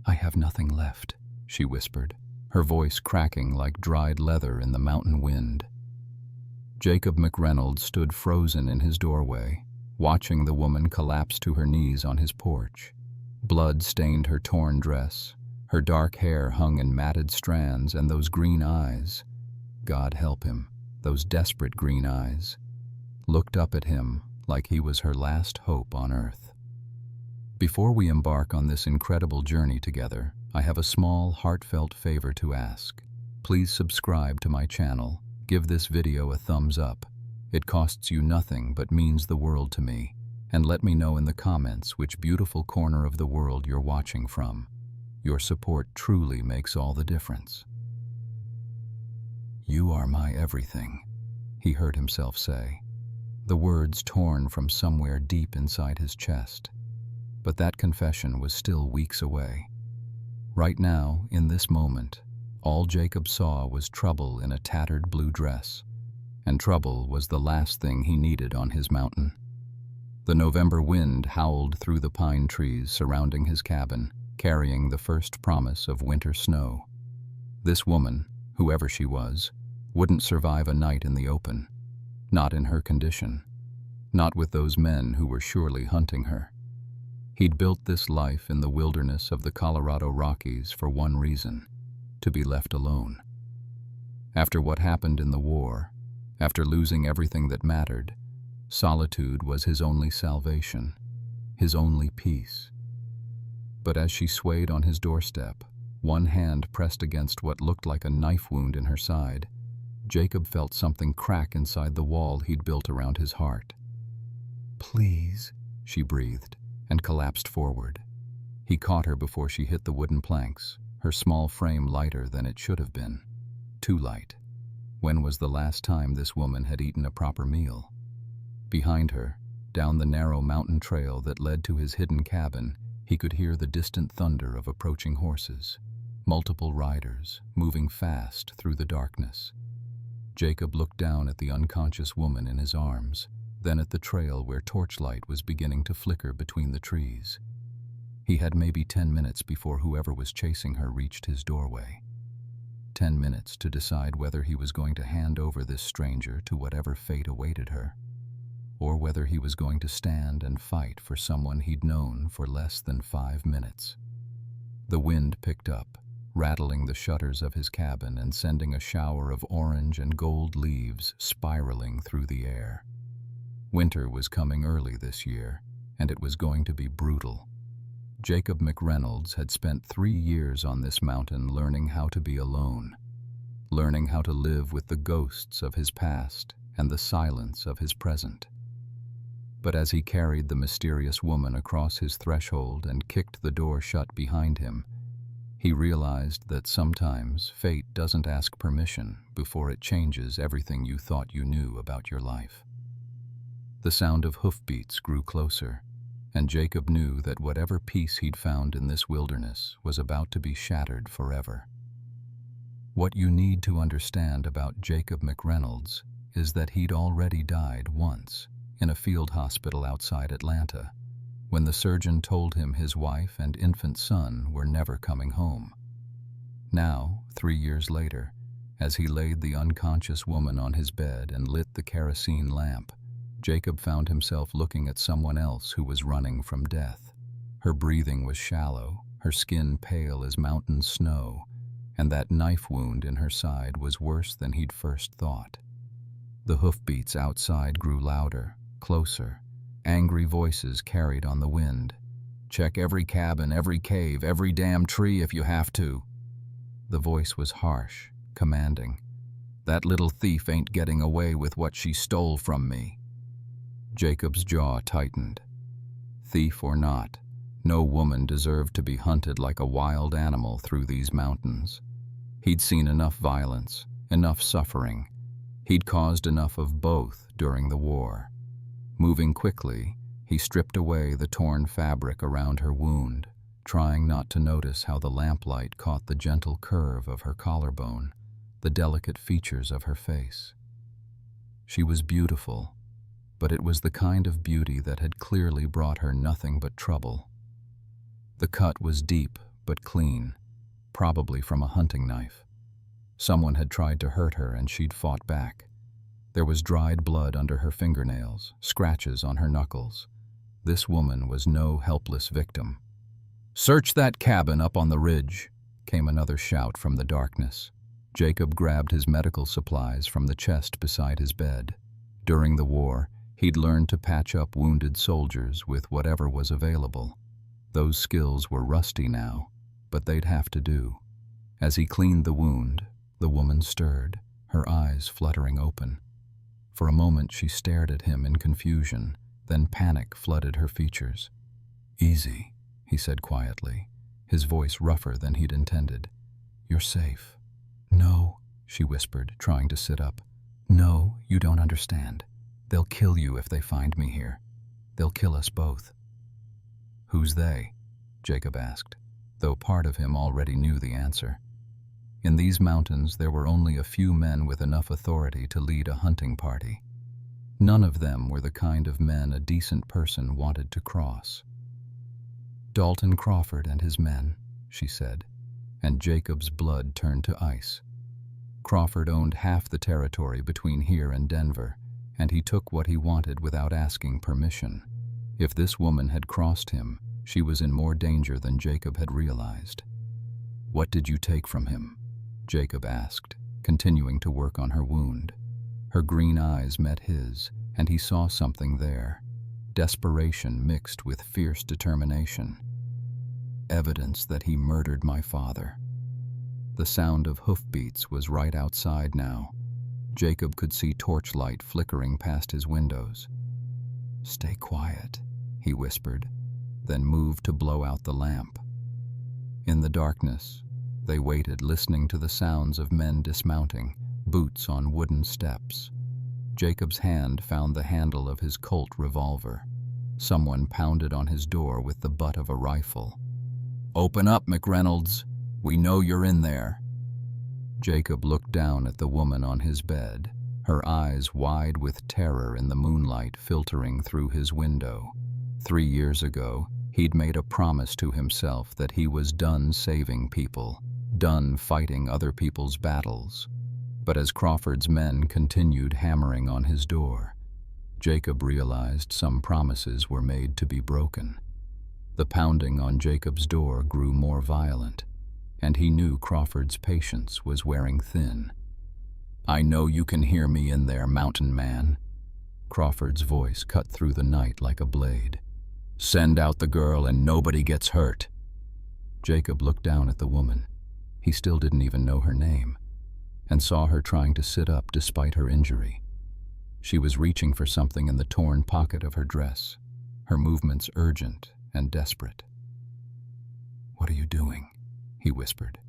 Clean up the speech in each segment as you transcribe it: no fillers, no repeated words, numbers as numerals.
"I have nothing left," she whispered, her voice cracking like dried leather in the mountain wind. Jacob McReynolds stood frozen in his doorway, watching the woman collapse to her knees on his porch. Blood stained her torn dress, her dark hair hung in matted strands, and those green eyes, God help him, those desperate green eyes, looked up at him like he was her last hope on earth. Before we embark on this incredible journey together, I have a small, heartfelt favor to ask. Please subscribe to my channel. Give this video a thumbs up. It costs you nothing but means the world to me. And let me know in the comments which beautiful corner of the world you're watching from. Your support truly makes all the difference. "You are my everything," he heard himself say, the words torn from somewhere deep inside his chest. But that confession was still weeks away. Right now, in this moment, all Jacob saw was trouble in a tattered blue dress, and trouble was the last thing he needed on his mountain. The November wind howled through the pine trees surrounding his cabin, carrying the first promise of winter snow. This woman, whoever she was, wouldn't survive a night in the open, not in her condition, not with those men who were surely hunting her. He'd built this life in the wilderness of the Colorado Rockies for one reason: to be left alone. After what happened in the war, after losing everything that mattered, solitude was his only salvation, his only peace. But as she swayed on his doorstep, one hand pressed against what looked like a knife wound in her side, Jacob felt something crack inside the wall he'd built around his heart. "Please," she breathed, and collapsed forward. He caught her before she hit the wooden planks, her small frame lighter than it should have been. Too light. When was the last time this woman had eaten a proper meal? Behind her, down the narrow mountain trail that led to his hidden cabin, he could hear the distant thunder of approaching horses, multiple riders, moving fast through the darkness. Jacob looked down at the unconscious woman in his arms, then at the trail where torchlight was beginning to flicker between the trees. He had maybe 10 minutes before whoever was chasing her reached his doorway. 10 minutes to decide whether he was going to hand over this stranger to whatever fate awaited her, or whether he was going to stand and fight for someone he'd known for less than 5 minutes. The wind picked up, rattling the shutters of his cabin and sending a shower of orange and gold leaves spiraling through the air. Winter was coming early this year, and it was going to be brutal. Jacob McReynolds had spent 3 years on this mountain learning how to be alone, learning how to live with the ghosts of his past and the silence of his present. But as he carried the mysterious woman across his threshold and kicked the door shut behind him, he realized that sometimes fate doesn't ask permission before it changes everything you thought you knew about your life. The sound of hoofbeats grew closer, and Jacob knew that whatever peace he'd found in this wilderness was about to be shattered forever. What you need to understand about Jacob McReynolds is that he'd already died once in a field hospital outside Atlanta, when the surgeon told him his wife and infant son were never coming home. Now, 3 years later, as he laid the unconscious woman on his bed and lit the kerosene lamp, Jacob found himself looking at someone else who was running from death. Her breathing was shallow, her skin pale as mountain snow, and that knife wound in her side was worse than he'd first thought. The hoofbeats outside grew louder, closer. Angry voices carried on the wind. "Check every cabin, every cave, every damn tree if you have to." The voice was harsh, commanding. "That little thief ain't getting away with what she stole from me." Jacob's jaw tightened. Thief or not, no woman deserved to be hunted like a wild animal through these mountains. He'd seen enough violence, enough suffering. He'd caused enough of both during the war. Moving quickly, he stripped away the torn fabric around her wound, trying not to notice how the lamplight caught the gentle curve of her collarbone, the delicate features of her face. She was beautiful, but it was the kind of beauty that had clearly brought her nothing but trouble. The cut was deep, but clean, probably from a hunting knife. Someone had tried to hurt her and she'd fought back. There was dried blood under her fingernails, scratches on her knuckles. This woman was no helpless victim. "Search that cabin up on the ridge," came another shout from the darkness. Jacob grabbed his medical supplies from the chest beside his bed. During the war, he'd learned to patch up wounded soldiers with whatever was available. Those skills were rusty now, but they'd have to do. As he cleaned the wound, the woman stirred, her eyes fluttering open. For a moment she stared at him in confusion, then panic flooded her features. "Easy," he said quietly, his voice rougher than he'd intended. "You're safe." "No," she whispered, trying to sit up. "No, you don't understand. They'll kill you if they find me here. They'll kill us both." "Who's they?" Jacob asked, though part of him already knew the answer. In these mountains there were only a few men with enough authority to lead a hunting party. None of them were the kind of men a decent person wanted to cross. "Dalton Crawford and his men," she said, and Jacob's blood turned to ice. Crawford owned half the territory between here and Denver, and he took what he wanted without asking permission. If this woman had crossed him, she was in more danger than Jacob had realized. "What did you take from him?" Jacob asked, continuing to work on her wound. Her green eyes met his, and he saw something there, desperation mixed with fierce determination. "Evidence that he murdered my father." The sound of hoofbeats was right outside now. Jacob could see torchlight flickering past his windows. "Stay quiet," he whispered, then moved to blow out the lamp. In the darkness, they waited, listening to the sounds of men dismounting, boots on wooden steps. Jacob's hand found the handle of his Colt revolver. Someone pounded on his door with the butt of a rifle. "Open up, McReynolds. We know you're in there." Jacob looked down at the woman on his bed, her eyes wide with terror in the moonlight filtering through his window. 3 years ago, he'd made a promise to himself that he was done saving people, done fighting other people's battles. But as Crawford's men continued hammering on his door, Jacob realized some promises were made to be broken. The pounding on Jacob's door grew more violent, and he knew Crawford's patience was wearing thin. "I know you can hear me in there, mountain man." Crawford's voice cut through the night like a blade. "Send out the girl and nobody gets hurt." Jacob looked down at the woman. He still didn't even know her name, and saw her trying to sit up despite her injury. She was reaching for something in the torn pocket of her dress, her movements urgent and desperate. "What are you doing?" he whispered.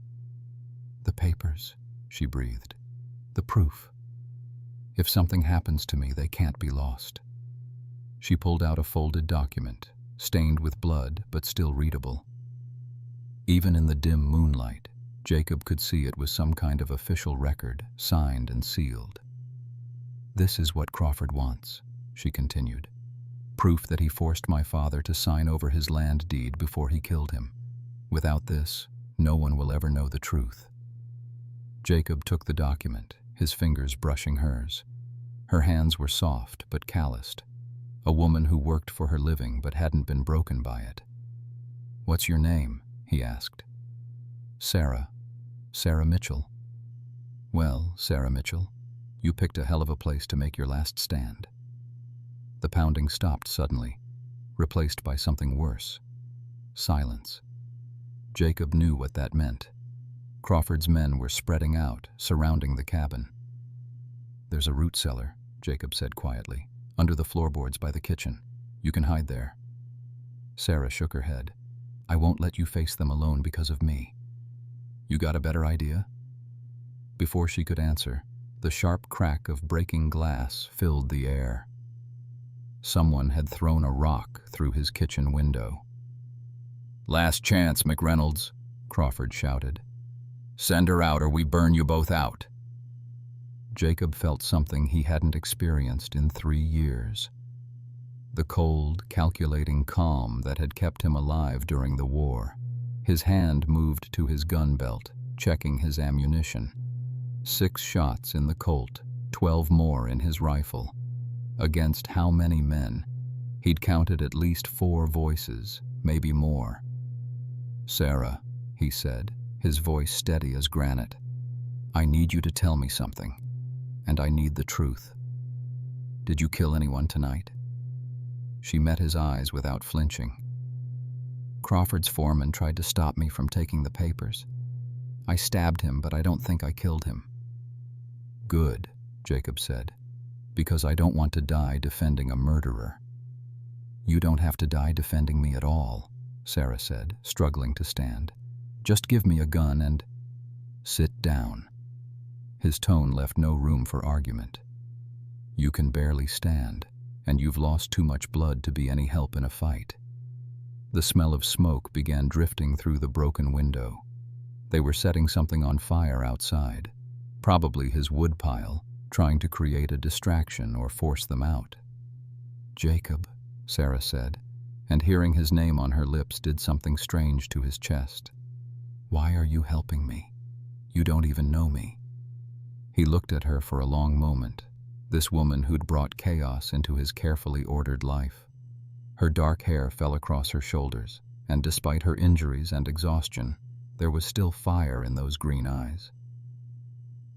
"The papers," she breathed. "The proof. If something happens to me, they can't be lost." She pulled out a folded document, stained with blood but still readable. Even in the dim moonlight, Jacob could see it was some kind of official record, signed and sealed. "This is what Crawford wants," she continued. "Proof that he forced my father to sign over his land deed before he killed him. Without this, no one will ever know the truth." Jacob took the document, his fingers brushing hers. Her hands were soft but calloused. A woman who worked for her living but hadn't been broken by it. "What's your name?" he asked. "Sarah. Sarah Mitchell." "Well, Sarah Mitchell, you picked a hell of a place to make your last stand." The pounding stopped suddenly, replaced by something worse. Silence. Jacob knew what that meant. Crawford's men were spreading out, surrounding the cabin. "There's a root cellar," Jacob said quietly, "under the floorboards by the kitchen. You can hide there." Sarah shook her head. "I won't let you face them alone because of me." "You got a better idea?" Before she could answer, the sharp crack of breaking glass filled the air. Someone had thrown a rock through his kitchen window. "Last chance, McReynolds," Crawford shouted. "Send her out or we burn you both out." Jacob felt something he hadn't experienced in 3 years. The cold, calculating calm that had kept him alive during the war. His hand moved to his gun belt, checking his ammunition. 6 shots in the Colt, 12 more in his rifle. Against how many men? He'd counted at least 4 voices, maybe more. "Sarah," he said, his voice steady as granite. "I need you to tell me something, and I need the truth. Did you kill anyone tonight?" She met his eyes without flinching. "Crawford's foreman tried to stop me from taking the papers. I stabbed him, but I don't think I killed him." "Good," Jacob said, "because I don't want to die defending a murderer." "You don't have to die defending me at all," Sarah said, struggling to stand. "Just give me a gun and—" "Sit down." His tone left no room for argument. "You can barely stand, and you've lost too much blood to be any help in a fight." The smell of smoke began drifting through the broken window. They were setting something on fire outside, probably his woodpile, trying to create a distraction or force them out. "Jacob," Sarah said, and hearing his name on her lips did something strange to his chest. "Why are you helping me? You don't even know me." He looked at her for a long moment, this woman who'd brought chaos into his carefully ordered life. Her dark hair fell across her shoulders, and despite her injuries and exhaustion, there was still fire in those green eyes.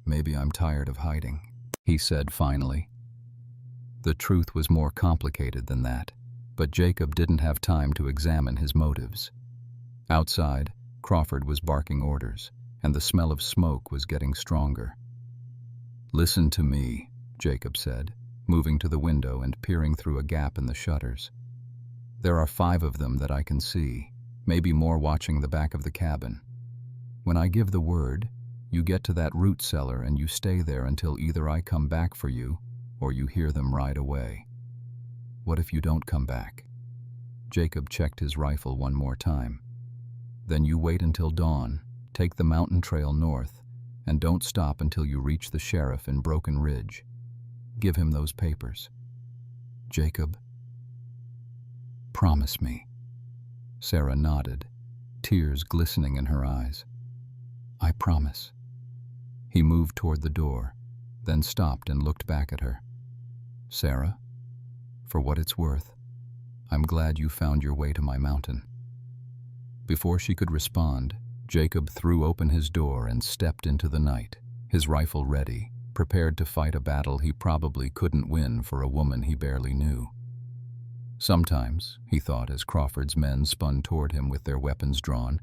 "Maybe I'm tired of hiding," he said finally. The truth was more complicated than that, but Jacob didn't have time to examine his motives. Outside, Crawford was barking orders, and the smell of smoke was getting stronger. "Listen to me," Jacob said, moving to the window and peering through a gap in the shutters. "There are 5 of them that I can see, maybe more watching the back of the cabin. When I give the word, you get to that root cellar and you stay there until either I come back for you or you hear them ride away. What if you don't come back?" Jacob checked his rifle one more time. "Then you wait until dawn, take the mountain trail north, and don't stop until you reach the sheriff in Broken Ridge. Give him those papers." "Jacob, promise me." Sarah nodded, tears glistening in her eyes. "I promise." He moved toward the door, then stopped and looked back at her. "Sarah, for what it's worth, I'm glad you found your way to my mountain." Before she could respond, Jacob threw open his door and stepped into the night, his rifle ready, prepared to fight a battle he probably couldn't win for a woman he barely knew. Sometimes, he thought as Crawford's men spun toward him with their weapons drawn,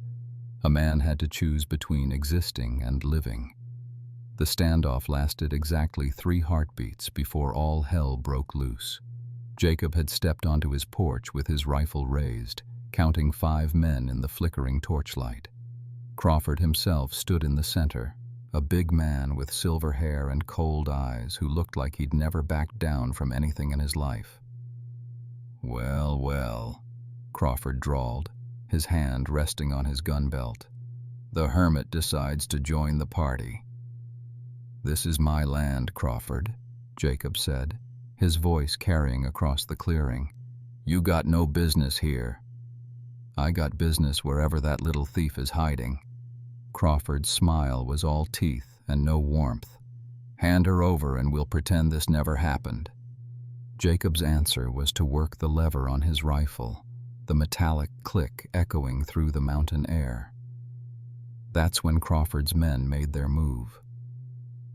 a man had to choose between existing and living. The standoff lasted exactly 3 heartbeats before all hell broke loose. Jacob had stepped onto his porch with his rifle raised, counting 5 men in the flickering torchlight. Crawford himself stood in the center, a big man with silver hair and cold eyes who looked like he'd never backed down from anything in his life. "Well, well," Crawford drawled, his hand resting on his gun belt. "The hermit decides to join the party." "This is my land, Crawford," Jacob said, his voice carrying across the clearing. "You got no business here." "I got business wherever that little thief is hiding." Crawford's smile was all teeth and no warmth. "Hand her over and we'll pretend this never happened." Jacob's answer was to work the lever on his rifle, the metallic click echoing through the mountain air. That's when Crawford's men made their move.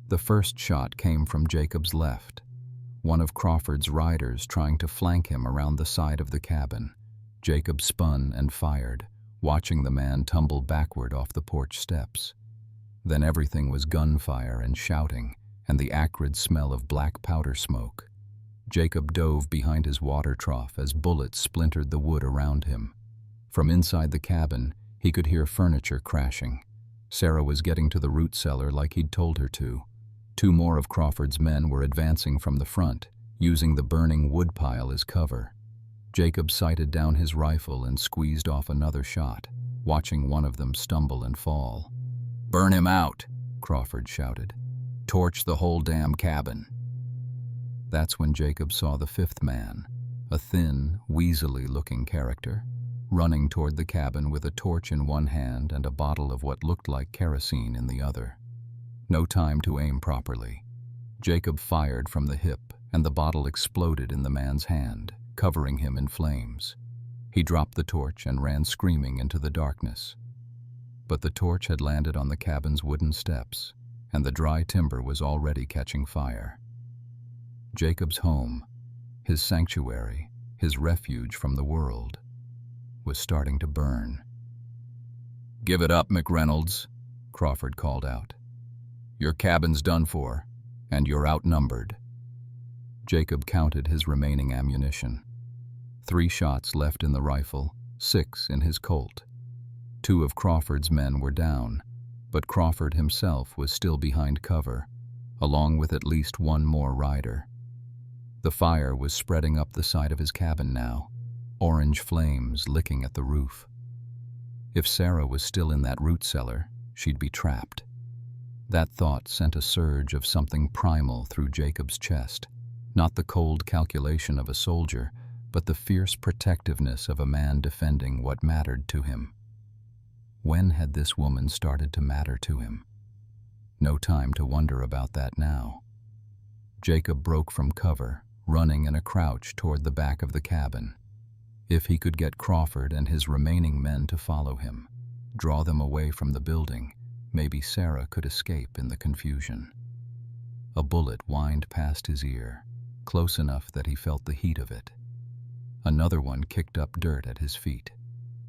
The first shot came from Jacob's left, one of Crawford's riders trying to flank him around the side of the cabin. Jacob spun and fired, watching the man tumble backward off the porch steps. Then everything was gunfire and shouting, and the acrid smell of black powder smoke. Jacob dove behind his water trough as bullets splintered the wood around him. From inside the cabin, he could hear furniture crashing. Sarah was getting to the root cellar like he'd told her to. 2 more of Crawford's men were advancing from the front, using the burning woodpile as cover. Jacob sighted down his rifle and squeezed off another shot, watching one of them stumble and fall. "Burn him out," Crawford shouted. "Torch the whole damn cabin." That's when Jacob saw the 5th man, a thin, weaselly-looking character, running toward the cabin with a torch in one hand and a bottle of what looked like kerosene in the other. No time to aim properly. Jacob fired from the hip, and the bottle exploded in the man's hand, covering him in flames. He dropped the torch and ran screaming into the darkness. But the torch had landed on the cabin's wooden steps, and the dry timber was already catching fire. Jacob's home, his sanctuary, his refuge from the world, was starting to burn. "Give it up, McReynolds," Crawford called out. "Your cabin's done for, and you're outnumbered." Jacob counted his remaining ammunition. 3 shots left in the rifle, 6 in his Colt. 2 of Crawford's men were down, but Crawford himself was still behind cover, along with at least 1 more rider. The fire was spreading up the side of his cabin now, orange flames licking at the roof. If Sarah was still in that root cellar, she'd be trapped. That thought sent a surge of something primal through Jacob's chest, not the cold calculation of a soldier, but the fierce protectiveness of a man defending what mattered to him. When had this woman started to matter to him? No time to wonder about that now. Jacob broke from cover, running in a crouch toward the back of the cabin. If he could get Crawford and his remaining men to follow him, draw them away from the building, maybe Sarah could escape in the confusion. A bullet whined past his ear, close enough that he felt the heat of it. Another one kicked up dirt at his feet.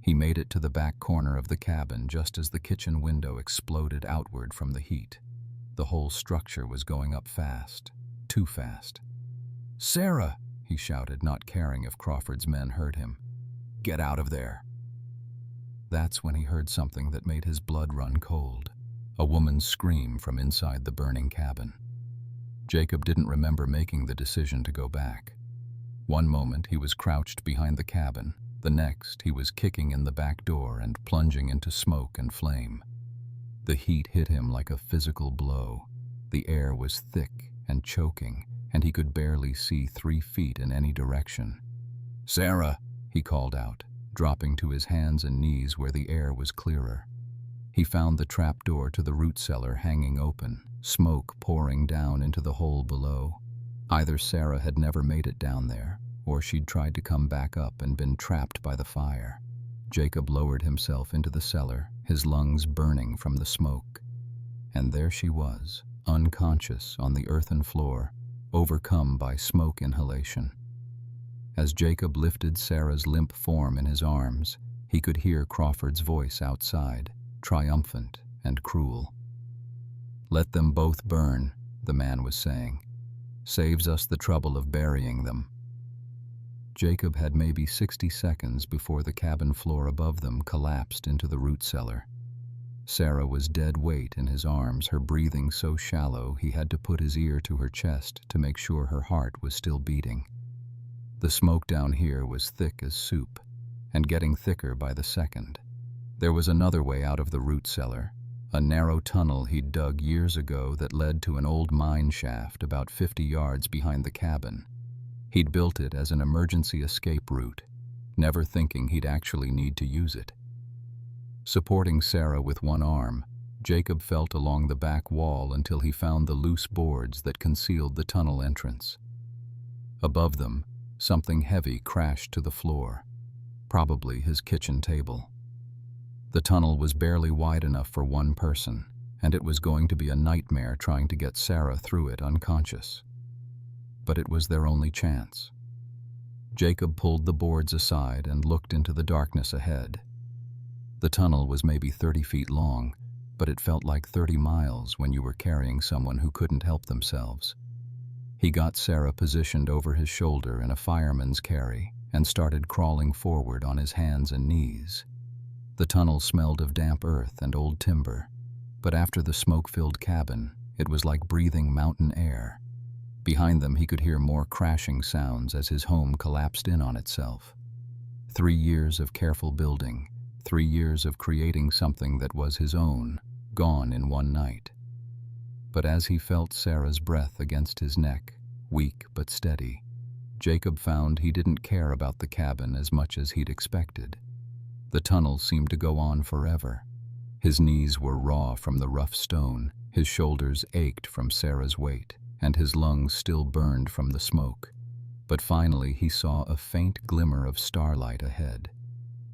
He made it to the back corner of the cabin just as the kitchen window exploded outward from the heat. The whole structure was going up fast, too fast. "Sarah!" he shouted, not caring if Crawford's men heard him. "Get out of there!" That's when he heard something that made his blood run cold. A woman's scream from inside the burning cabin. Jacob didn't remember making the decision to go back. One moment he was crouched behind the cabin, the next he was kicking in the back door and plunging into smoke and flame. The heat hit him like a physical blow. The air was thick and choking, and he could barely see 3 feet in any direction. "Sarah!" he called out, dropping to his hands and knees where the air was clearer. He found the trap door to the root cellar hanging open, smoke pouring down into the hole below. Either Sarah had never made it down there, or she'd tried to come back up and been trapped by the fire. Jacob lowered himself into the cellar, his lungs burning from the smoke. And there she was, unconscious on the earthen floor, overcome by smoke inhalation. As Jacob lifted Sarah's limp form in his arms, he could hear Crawford's voice outside, triumphant and cruel. "Let them both burn," the man was saying. "Saves us the trouble of burying them." Jacob had maybe 60 seconds before the cabin floor above them collapsed into the root cellar. Sarah was dead weight in his arms, her breathing so shallow he had to put his ear to her chest to make sure her heart was still beating. The smoke down here was thick as soup, and getting thicker by the second. There was another way out of the root cellar, a narrow tunnel he'd dug years ago that led to an old mine shaft about 50 yards behind the cabin. He'd built it as an emergency escape route, never thinking he'd actually need to use it. Supporting Sarah with one arm, Jacob felt along the back wall until he found the loose boards that concealed the tunnel entrance. Above them, something heavy crashed to the floor, probably his kitchen table. The tunnel was barely wide enough for one person, and it was going to be a nightmare trying to get Sarah through it unconscious. But it was their only chance. Jacob pulled the boards aside and looked into the darkness ahead. The tunnel was maybe 30 feet long, but it felt like 30 miles when you were carrying someone who couldn't help themselves. He got Sarah positioned over his shoulder in a fireman's carry and started crawling forward on his hands and knees. The tunnel smelled of damp earth and old timber, but after the smoke-filled cabin, it was like breathing mountain air. Behind them, he could hear more crashing sounds as his home collapsed in on itself. 3 years of careful building, 3 years of creating something that was his own, gone in one night. But as he felt Sarah's breath against his neck, weak but steady, Jacob found he didn't care about the cabin as much as he'd expected. The tunnel seemed to go on forever. His knees were raw from the rough stone, his shoulders ached from Sarah's weight, and his lungs still burned from the smoke. But finally he saw a faint glimmer of starlight ahead.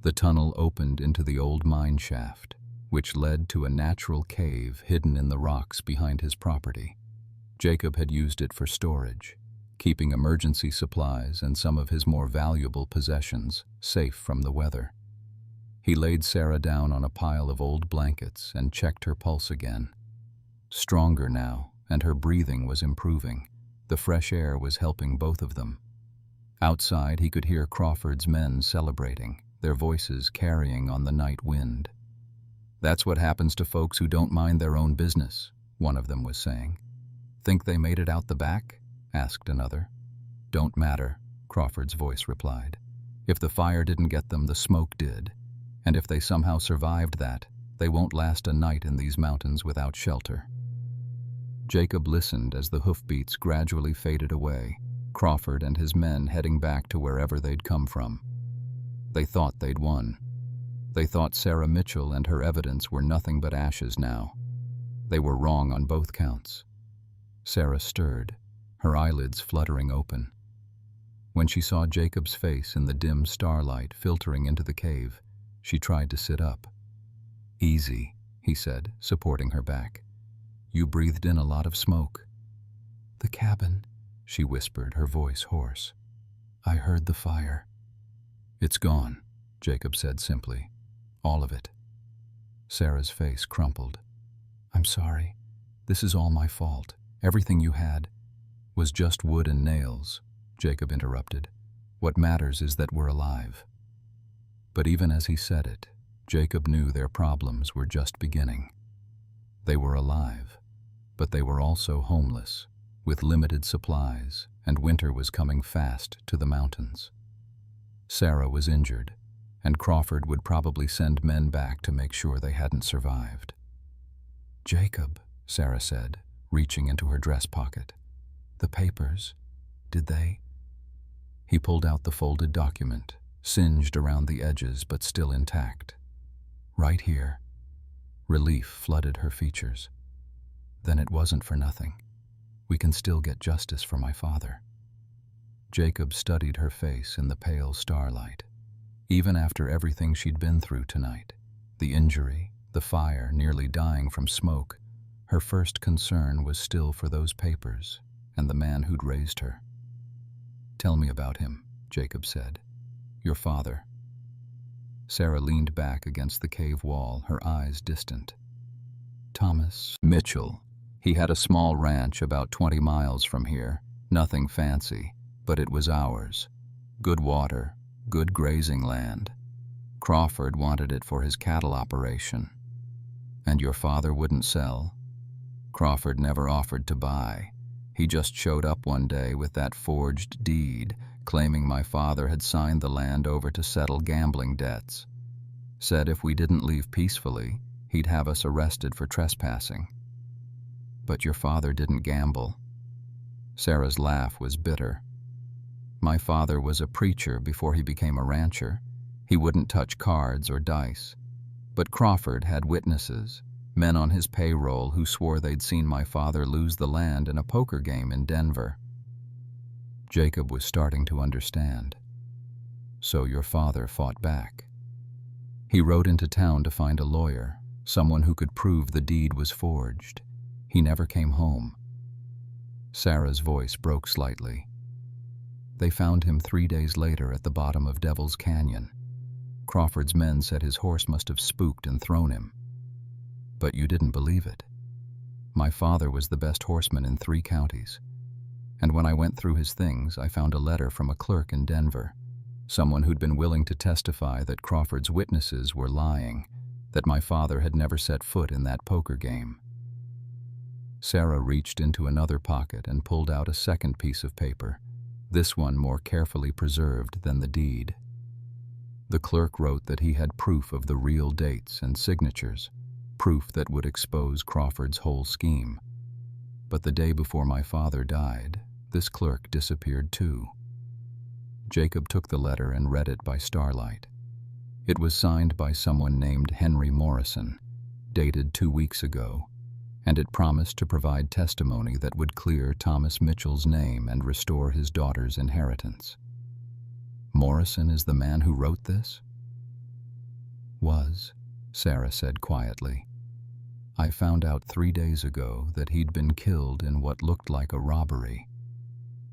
The tunnel opened into the old mine shaft, which led to a natural cave hidden in the rocks behind his property. Jacob had used it for storage, keeping emergency supplies and some of his more valuable possessions safe from the weather. He laid Sarah down on a pile of old blankets and checked her pulse again. Stronger now, and her breathing was improving. The fresh air was helping both of them. Outside, he could hear Crawford's men celebrating, their voices carrying on the night wind. "That's what happens to folks who don't mind their own business," one of them was saying. "Think they made it out the back?" asked another. "Don't matter," Crawford's voice replied. "If the fire didn't get them, the smoke did. And if they somehow survived that, they won't last a night in these mountains without shelter." Jacob listened as the hoofbeats gradually faded away, Crawford and his men heading back to wherever they'd come from. They thought they'd won. They thought Sarah Mitchell and her evidence were nothing but ashes now. They were wrong on both counts. Sarah stirred, her eyelids fluttering open. When she saw Jacob's face in the dim starlight filtering into the cave, she tried to sit up. "Easy," he said, supporting her back. "You breathed in a lot of smoke." "The cabin," she whispered, her voice hoarse. "I heard the fire." "It's gone," Jacob said simply. "All of it." Sarah's face crumpled. "I'm sorry. This is all my fault. Everything you had was just wood and nails," Jacob interrupted. "What matters is that we're alive." But even as he said it, Jacob knew their problems were just beginning. They were alive, but they were also homeless, with limited supplies, and winter was coming fast to the mountains. Sarah was injured, and Crawford would probably send men back to make sure they hadn't survived. "Jacob," Sarah said, reaching into her dress pocket. "The papers, did they?" He pulled out the folded document, singed around the edges but still intact. "Right here." Relief flooded her features. "Then it wasn't for nothing. We can still get justice for my father." Jacob studied her face in the pale starlight. Even after everything she'd been through tonight, the injury, the fire, nearly dying from smoke, her first concern was still for those papers and the man who'd raised her. "Tell me about him," Jacob said. "Your father." Sarah leaned back against the cave wall, her eyes distant. "Thomas Mitchell. He had a small ranch about 20 miles from here. Nothing fancy, but it was ours. Good water, good grazing land. Crawford wanted it for his cattle operation." "And your father wouldn't sell?" "Crawford never offered to buy. He just showed up one day with that forged deed, claiming my father had signed the land over to settle gambling debts. Said if we didn't leave peacefully, he'd have us arrested for trespassing." "But your father didn't gamble." Sarah's laugh was bitter. "My father was a preacher before he became a rancher. He wouldn't touch cards or dice. But Crawford had witnesses, men on his payroll who swore they'd seen my father lose the land in a poker game in Denver." Jacob was starting to understand. "So your father fought back." "He rode into town to find a lawyer, someone who could prove the deed was forged. He never came home." Sarah's voice broke slightly. "They found him 3 days later at the bottom of Devil's Canyon. Crawford's men said his horse must have spooked and thrown him. But you didn't believe it. My father was the best horseman in 3 counties. And when I went through his things, I found a letter from a clerk in Denver, someone who'd been willing to testify that Crawford's witnesses were lying, that my father had never set foot in that poker game." Sarah reached into another pocket and pulled out a second piece of paper, this one more carefully preserved than the deed. The clerk wrote that he had proof of the real dates and signatures, proof that would expose Crawford's whole scheme. But the day before my father died, this clerk disappeared too. Jacob took the letter and read it by starlight. It was signed by someone named Henry Morrison, dated 2 weeks ago, and it promised to provide testimony that would clear Thomas Mitchell's name and restore his daughter's inheritance. Morrison is the man who wrote this? Was, Sarah said quietly. I found out 3 days ago that he'd been killed in what looked like a robbery,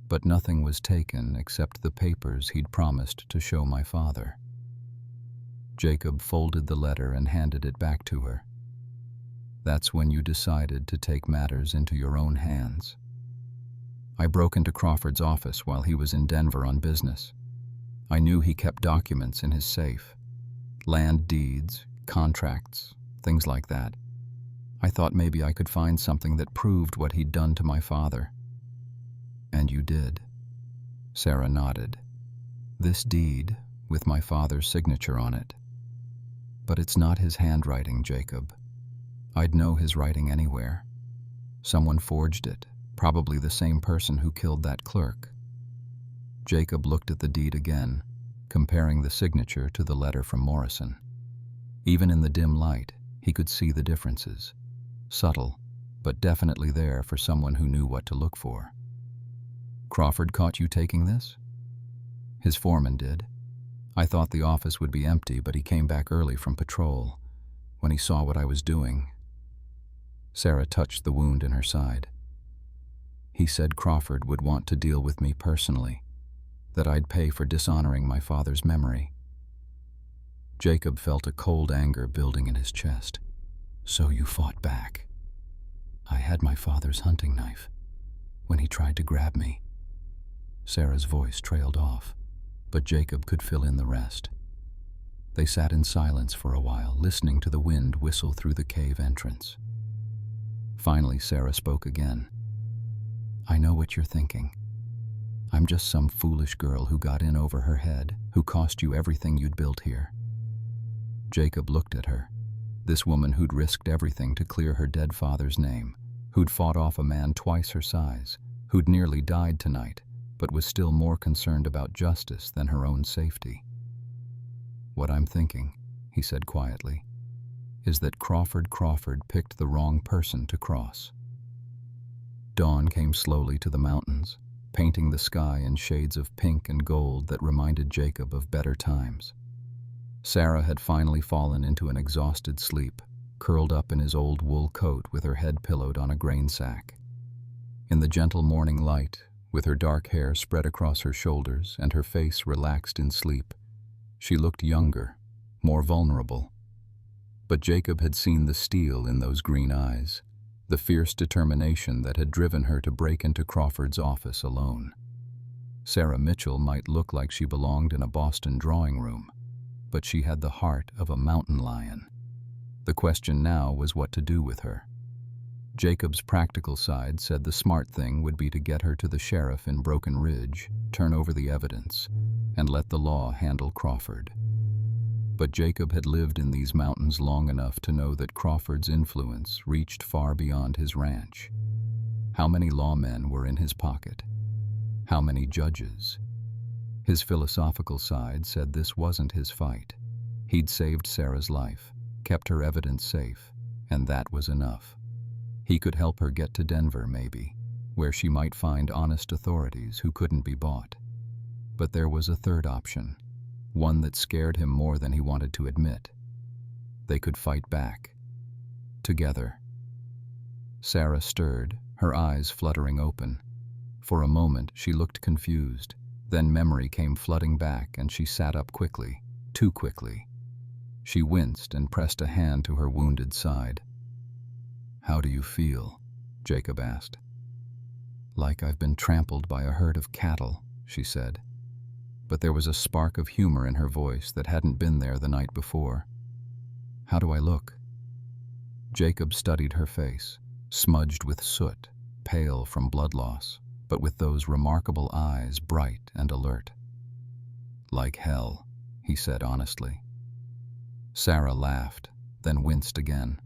but nothing was taken except the papers he'd promised to show my father. Jacob folded the letter and handed it back to her. That's when you decided to take matters into your own hands. I broke into Crawford's office while he was in Denver on business. I knew he kept documents in his safe. Land deeds, contracts, things like that. I thought maybe I could find something that proved what he'd done to my father. And you did. Sarah nodded. This deed, with my father's signature on it. But it's not his handwriting, Jacob. I'd know his writing anywhere. Someone forged it, probably the same person who killed that clerk. Jacob looked at the deed again, comparing the signature to the letter from Morrison. Even in the dim light, he could see the differences. Subtle, but definitely there for someone who knew what to look for. Crawford caught you taking this? His foreman did. I thought the office would be empty, but he came back early from patrol. When he saw what I was doing, Sarah touched the wound in her side. He said Crawford would want to deal with me personally, that I'd pay for dishonoring my father's memory. Jacob felt a cold anger building in his chest. So you fought back. I had my father's hunting knife when he tried to grab me. Sarah's voice trailed off, but Jacob could fill in the rest. They sat in silence for a while, listening to the wind whistle through the cave entrance. Finally, Sarah spoke again. I know what you're thinking. I'm just some foolish girl who got in over her head, who cost you everything you'd built here. Jacob looked at her, this woman who'd risked everything to clear her dead father's name, who'd fought off a man twice her size, who'd nearly died tonight, but was still more concerned about justice than her own safety. What I'm thinking, he said quietly, is that Crawford picked the wrong person to cross. Dawn came slowly to the mountains, painting the sky in shades of pink and gold that reminded Jacob of better times. Sarah had finally fallen into an exhausted sleep, curled up in his old wool coat with her head pillowed on a grain sack. In the gentle morning light, with her dark hair spread across her shoulders and her face relaxed in sleep, she looked younger, more vulnerable. But Jacob had seen the steel in those green eyes, the fierce determination that had driven her to break into Crawford's office alone. Sarah Mitchell might look like she belonged in a Boston drawing room, but she had the heart of a mountain lion. The question now was what to do with her. Jacob's practical side said the smart thing would be to get her to the sheriff in Broken Ridge, turn over the evidence, and let the law handle Crawford. But Jacob had lived in these mountains long enough to know that Crawford's influence reached far beyond his ranch. How many lawmen were in his pocket? How many judges? His philosophical side said this wasn't his fight. He'd saved Sarah's life, kept her evidence safe, and that was enough. He could help her get to Denver, maybe, where she might find honest authorities who couldn't be bought. But there was a third option, one that scared him more than he wanted to admit. They could fight back. Together. Sarah stirred, her eyes fluttering open. For a moment, she looked confused. Then memory came flooding back, and she sat up quickly, too quickly. She winced and pressed a hand to her wounded side. How do you feel? Jacob asked. Like I've been trampled by a herd of cattle, she said. But there was a spark of humor in her voice that hadn't been there the night before. How do I look? Jacob studied her face, smudged with soot, pale from blood loss, but with those remarkable eyes bright and alert. Like hell, he said honestly. Sarah laughed, then winced again.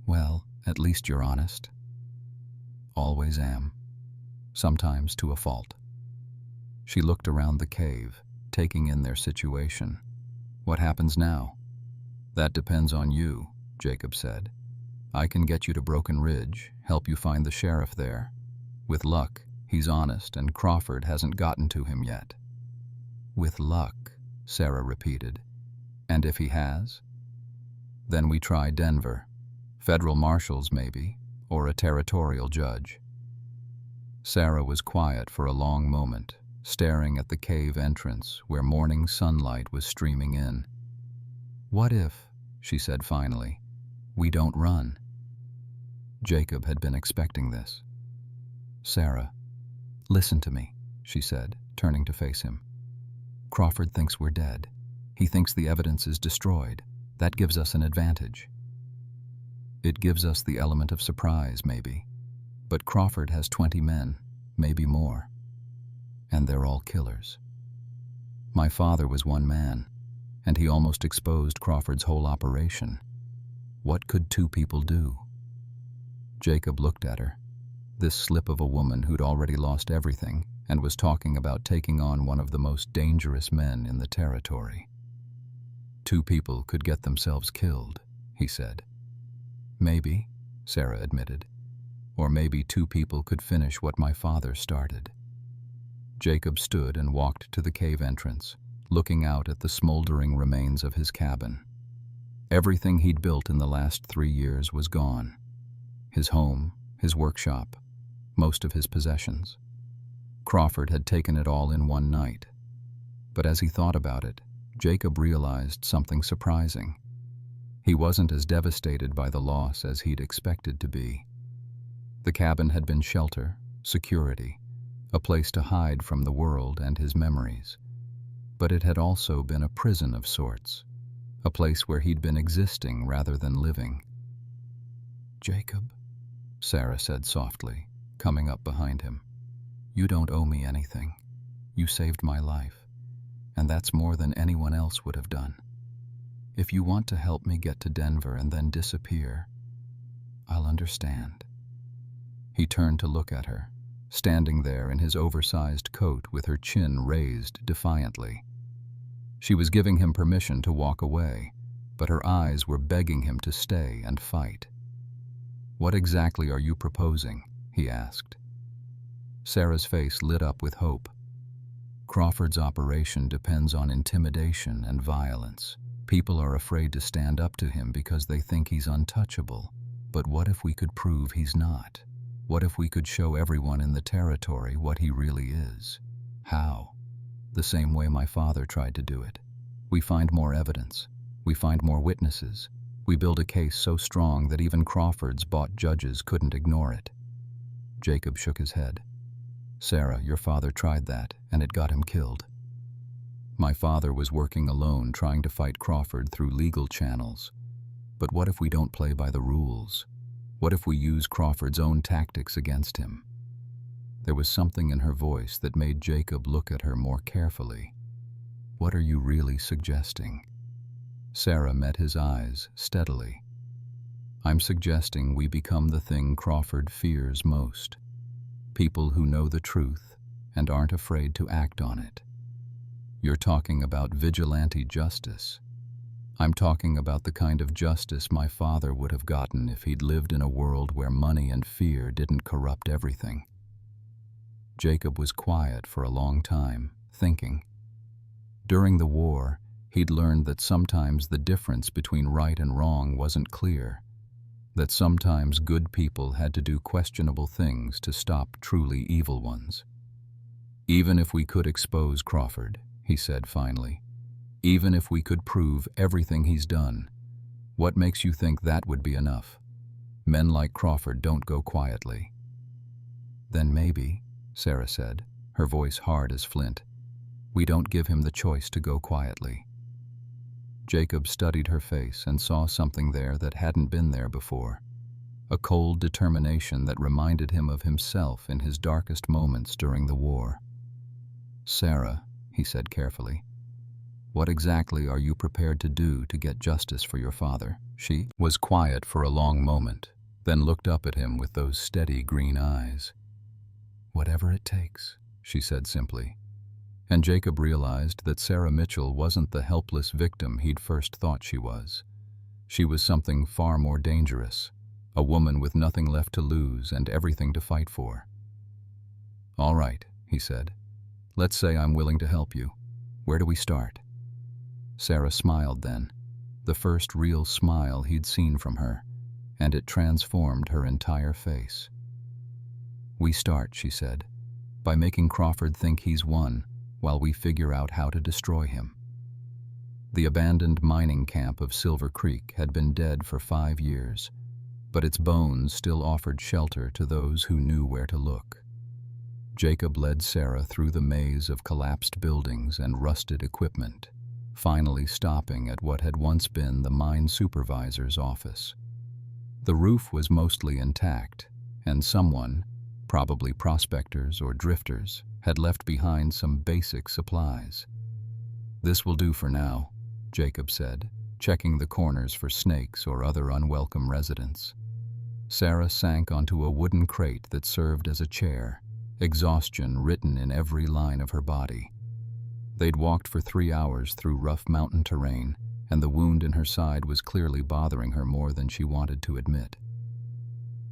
Well, at least you're honest. Always am. Sometimes to a fault. She looked around the cave, taking in their situation. What happens now? That depends on you, Jacob said. I can get you to Broken Ridge, help you find the sheriff there. With luck, he's honest and Crawford hasn't gotten to him yet. With luck, Sarah repeated. And if he has? Then we try Denver. Federal marshals, maybe, or a territorial judge. Sarah was quiet for a long moment, staring at the cave entrance where morning sunlight was streaming in. What if, she said finally, we don't run? Jacob had been expecting this. Sarah, listen to me, she said, turning to face him. Crawford thinks we're dead. He thinks the evidence is destroyed. That gives us an advantage. It gives us the element of surprise, maybe. But Crawford has 20 men, maybe more. And they're all killers. My father was one man, and he almost exposed Crawford's whole operation. What could two people do? Jacob looked at her, this slip of a woman who'd already lost everything and was talking about taking on one of the most dangerous men in the territory. Two people could get themselves killed, he said. Maybe, Sarah admitted. Or maybe two people could finish what my father started. Jacob stood and walked to the cave entrance, looking out at the smoldering remains of his cabin. Everything he'd built in the last 3 years was gone. His home, his workshop, most of his possessions. Crawford had taken it all in one night. But as he thought about it, Jacob realized something surprising. He wasn't as devastated by the loss as he'd expected to be. The cabin had been shelter, security, a place to hide from the world and his memories. But it had also been a prison of sorts, a place where he'd been existing rather than living. Jacob, Sarah said softly, coming up behind him. You don't owe me anything. You saved my life, and that's more than anyone else would have done. If you want to help me get to Denver and then disappear, I'll understand. He turned to look at her, standing there in his oversized coat with her chin raised defiantly. She was giving him permission to walk away, but her eyes were begging him to stay and fight. What exactly are you proposing? He asked. Sarah's face lit up with hope. Crawford's operation depends on intimidation and violence. People are afraid to stand up to him because they think he's untouchable. But what if we could prove he's not? What if we could show everyone in the territory what he really is? How? The same way my father tried to do it. We find more evidence. We find more witnesses. We build a case so strong that even Crawford's bought judges couldn't ignore it. Jacob shook his head. Sarah, your father tried that, and it got him killed. My father was working alone trying to fight Crawford through legal channels. But what if we don't play by the rules? What if we use Crawford's own tactics against him? There was something in her voice that made Jacob look at her more carefully. What are you really suggesting? Sarah met his eyes steadily. I'm suggesting we become the thing Crawford fears most. People who know the truth and aren't afraid to act on it. You're talking about vigilante justice. I'm talking about the kind of justice my father would have gotten if he'd lived in a world where money and fear didn't corrupt everything. Jacob was quiet for a long time, thinking. During the war, he'd learned that sometimes the difference between right and wrong wasn't clear, that sometimes good people had to do questionable things to stop truly evil ones. Even if we could expose Crawford, he said finally, even if we could prove everything he's done, what makes you think that would be enough? Men like Crawford don't go quietly. Then maybe, Sarah said, her voice hard as flint, we don't give him the choice to go quietly. Jacob studied her face and saw something there that hadn't been there before, a cold determination that reminded him of himself in his darkest moments during the war. Sarah, he said carefully, what exactly are you prepared to do to get justice for your father? She was quiet for a long moment, then looked up at him with those steady green eyes. Whatever it takes, she said simply. And Jacob realized that Sarah Mitchell wasn't the helpless victim he'd first thought she was. She was something far more dangerous, a woman with nothing left to lose and everything to fight for. "All right," he said. "Let's say I'm willing to help you. Where do we start?" Sarah smiled then, the first real smile he'd seen from her, and it transformed her entire face. "We start," she said, "by making Crawford think he's won, while we figure out how to destroy him." The abandoned mining camp of Silver Creek had been dead for 5 years, but its bones still offered shelter to those who knew where to look. Jacob led Sarah through the maze of collapsed buildings and rusted equipment, finally stopping at what had once been the mine supervisor's office. The roof was mostly intact, and someone, probably prospectors or drifters, had left behind some basic supplies. "This will do for now," Jacob said, checking the corners for snakes or other unwelcome residents. Sarah sank onto a wooden crate that served as a chair, exhaustion written in every line of her body. They'd walked for 3 hours through rough mountain terrain, and the wound in her side was clearly bothering her more than she wanted to admit.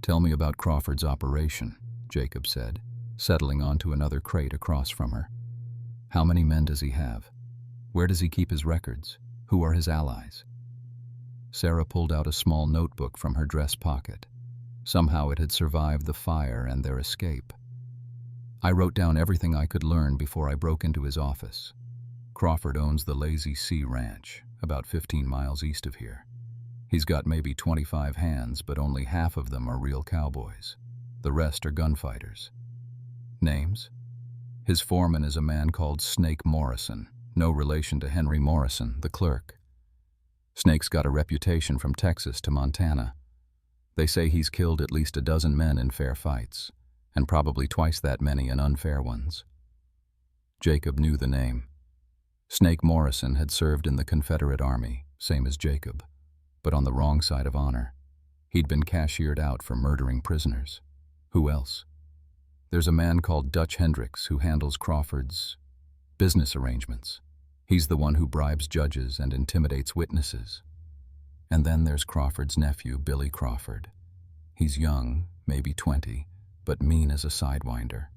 "Tell me about Crawford's operation," Jacob said, settling onto another crate across from her. "How many men does he have? Where does he keep his records? Who are his allies?" Sarah pulled out a small notebook from her dress pocket. Somehow it had survived the fire and their escape. "I wrote down everything I could learn before I broke into his office. Crawford owns the Lazy Sea Ranch, about 15 miles east of here. He's got maybe 25 hands, but only half of them are real cowboys. The rest are gunfighters. Names? His foreman is a man called Snake Morrison, no relation to Henry Morrison, the clerk. Snake's got a reputation from Texas to Montana. They say he's killed at least a dozen men in fair fights, and probably twice that many in unfair ones." Jacob knew the name. Snake Morrison had served in the Confederate Army, same as Jacob, but on the wrong side of honor. He'd been cashiered out for murdering prisoners. Who else? "There's a man called Dutch Hendricks who handles Crawford's business arrangements. He's the one who bribes judges and intimidates witnesses. And then there's Crawford's nephew, Billy Crawford. He's young, maybe 20, but mean as a sidewinder."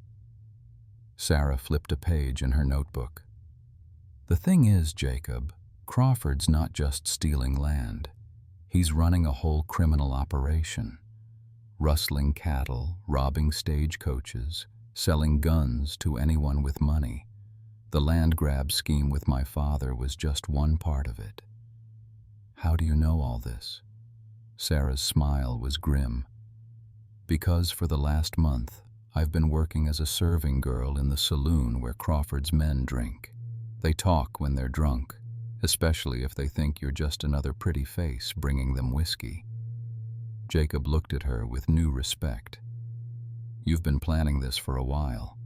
Sarah flipped a page in her notebook. "The thing is, Jacob, Crawford's not just stealing land. He's running a whole criminal operation. Rustling cattle, robbing stagecoaches, selling guns to anyone with money. The land grab scheme with my father was just one part of it." "How do you know all this?" Sarah's smile was grim. "Because for the last month, I've been working as a serving girl in the saloon where Crawford's men drink. They talk when they're drunk, especially if they think you're just another pretty face bringing them whiskey." Jacob looked at her with new respect. "You've been planning this for a while."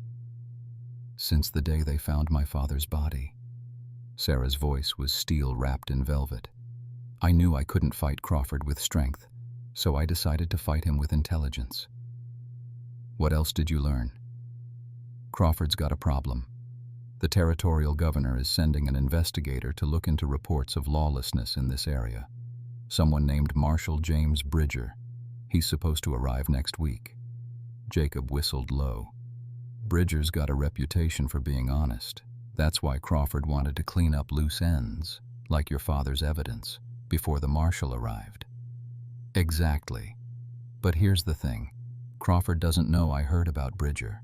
"Since the day they found my father's body." Sarah's voice was steel wrapped in velvet. "I knew I couldn't fight Crawford with strength, so I decided to fight him with intelligence." "What else did you learn?" "Crawford's got a problem. The territorial governor is sending an investigator to look into reports of lawlessness in this area. Someone named Marshal James Bridger. He's supposed to arrive next week." Jacob whistled low. "Bridger's got a reputation for being honest. That's why Crawford wanted to clean up loose ends, like your father's evidence, before the marshal arrived." "Exactly. But here's the thing. Crawford doesn't know I heard about Bridger.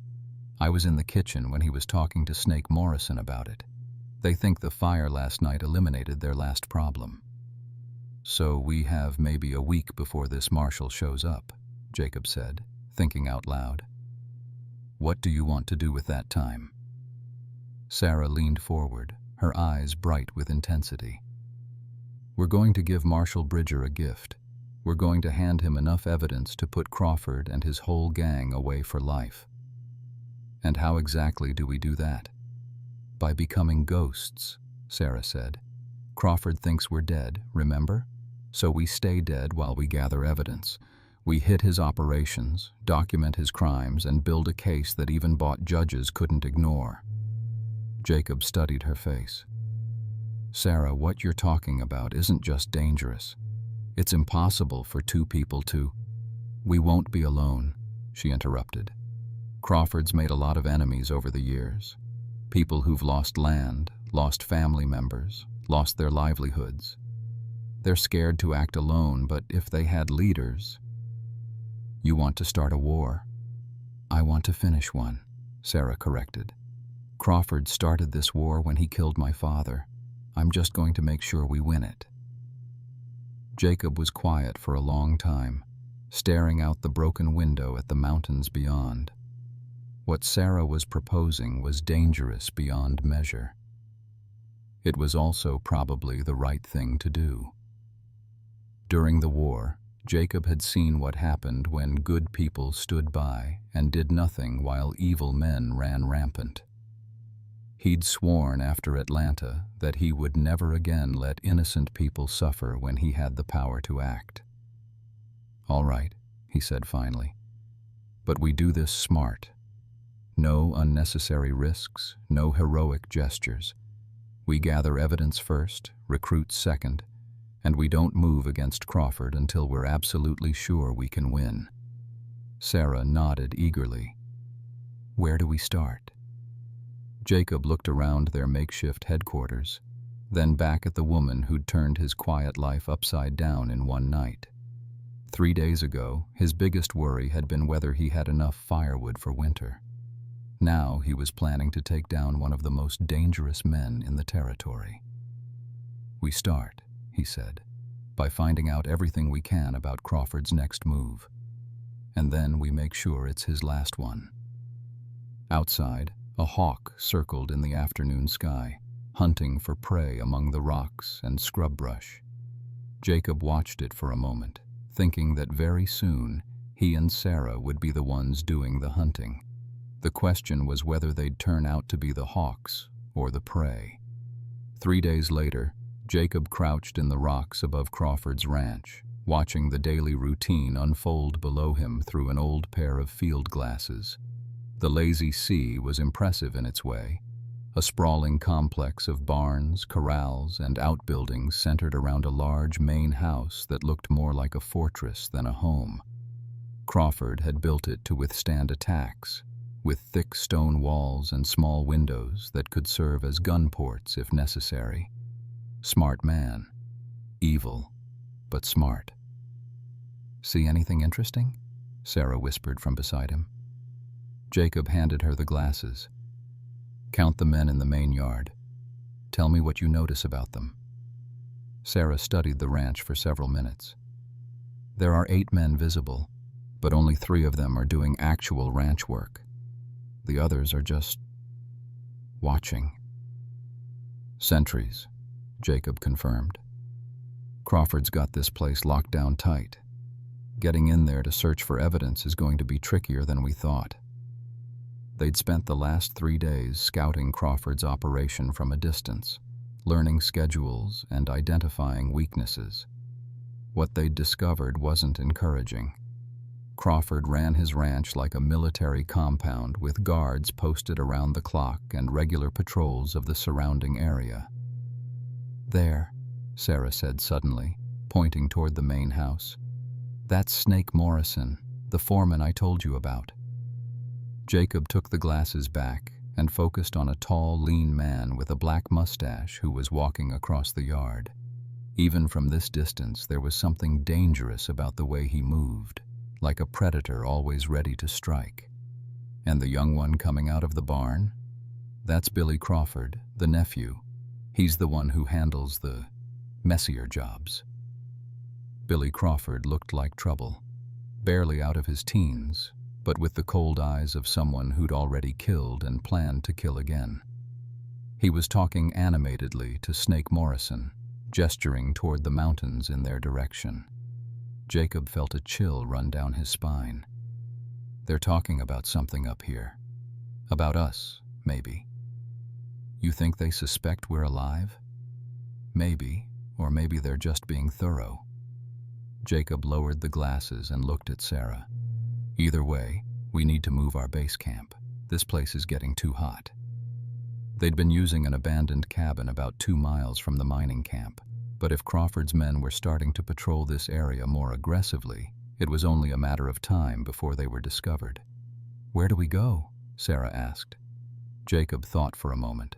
I was in the kitchen when he was talking to Snake Morrison about it. They think the fire last night eliminated their last problem." "So we have maybe a week before this marshal shows up," Jacob said, thinking out loud. "What do you want to do with that time?" Sarah leaned forward, her eyes bright with intensity. "We're going to give Marshal Bridger a gift. We're going to hand him enough evidence to put Crawford and his whole gang away for life." "And how exactly do we do that?" "By becoming ghosts," Sarah said. "Crawford thinks we're dead, remember? So we stay dead while we gather evidence. We hit his operations, document his crimes, and build a case that even bought judges couldn't ignore." Jacob studied her face. Sarah, what you're talking about isn't just dangerous. It's impossible for two people to— We won't be alone, she interrupted. Crawford's made a lot of enemies over the years. People who've lost land, lost family members, lost their livelihoods. They're scared to act alone, but if they had leaders— You want to start a war? I want to finish one, Sarah corrected. Crawford started this war when he killed my father. I'm just going to make sure we win it. Jacob was quiet for a long time, staring out the broken window at the mountains beyond. What Sarah was proposing was dangerous beyond measure. It was also probably the right thing to do. During the war, Jacob had seen what happened when good people stood by and did nothing while evil men ran rampant. He'd sworn after Atlanta that he would never again let innocent people suffer when he had the power to act. All right, he said finally, but we do this smart. No unnecessary risks, no heroic gestures. We gather evidence first, recruit second, and we don't move against Crawford until we're absolutely sure we can win. Sarah nodded eagerly. Where do we start? Jacob looked around their makeshift headquarters, then back at the woman who'd turned his quiet life upside down in one night. 3 days ago, his biggest worry had been whether he had enough firewood for winter. Now he was planning to take down one of the most dangerous men in the territory. We start, he said, by finding out everything we can about Crawford's next move. And then we make sure it's his last one. Outside, a hawk circled in the afternoon sky, hunting for prey among the rocks and scrub brush. Jacob watched it for a moment, thinking that very soon he and Sarah would be the ones doing the hunting. The question was whether they'd turn out to be the hawks or the prey. 3 days later, Jacob crouched in the rocks above Crawford's ranch, watching the daily routine unfold below him through an old pair of field glasses. The lazy sea was impressive in its way, a sprawling complex of barns, corrals, and outbuildings centered around a large main house that looked more like a fortress than a home. Crawford had built it to withstand attacks, with thick stone walls and small windows that could serve as gun ports if necessary. Smart man. Evil, but smart. See anything interesting? Sarah whispered from beside him. Jacob handed her the glasses. Count the men in the main yard. Tell me what you notice about them. Sarah studied the ranch for several minutes. There are 8 men visible, but only 3 of them are doing actual ranch work. The others are just watching. Sentries, Jacob confirmed. Crawford's got this place locked down tight. Getting in there to search for evidence is going to be trickier than we thought. They'd spent the last 3 days scouting Crawford's operation from a distance, learning schedules and identifying weaknesses. What they'd discovered wasn't encouraging. Crawford ran his ranch like a military compound with guards posted around the clock and regular patrols of the surrounding area. There, Sarah said suddenly, pointing toward the main house. That's Snake Morrison, the foreman I told you about. Jacob took the glasses back and focused on a tall, lean man with a black mustache who was walking across the yard. Even from this distance, there was something dangerous about the way he moved, like a predator always ready to strike. And the young one coming out of the barn? That's Billy Crawford, the nephew. He's the one who handles the messier jobs. Billy Crawford looked like trouble, barely out of his teens, but with the cold eyes of someone who'd already killed and planned to kill again. He was talking animatedly to Snake Morrison, gesturing toward the mountains in their direction. Jacob felt a chill run down his spine. They're talking about something up here. About us, maybe. You think they suspect we're alive? Maybe, or maybe they're just being thorough. Jacob lowered the glasses and looked at Sarah. Either way, we need to move our base camp. This place is getting too hot. They'd been using an abandoned cabin about 2 miles from the mining camp, but if Crawford's men were starting to patrol this area more aggressively, it was only a matter of time before they were discovered. "Where do we go?" Sarah asked. Jacob thought for a moment.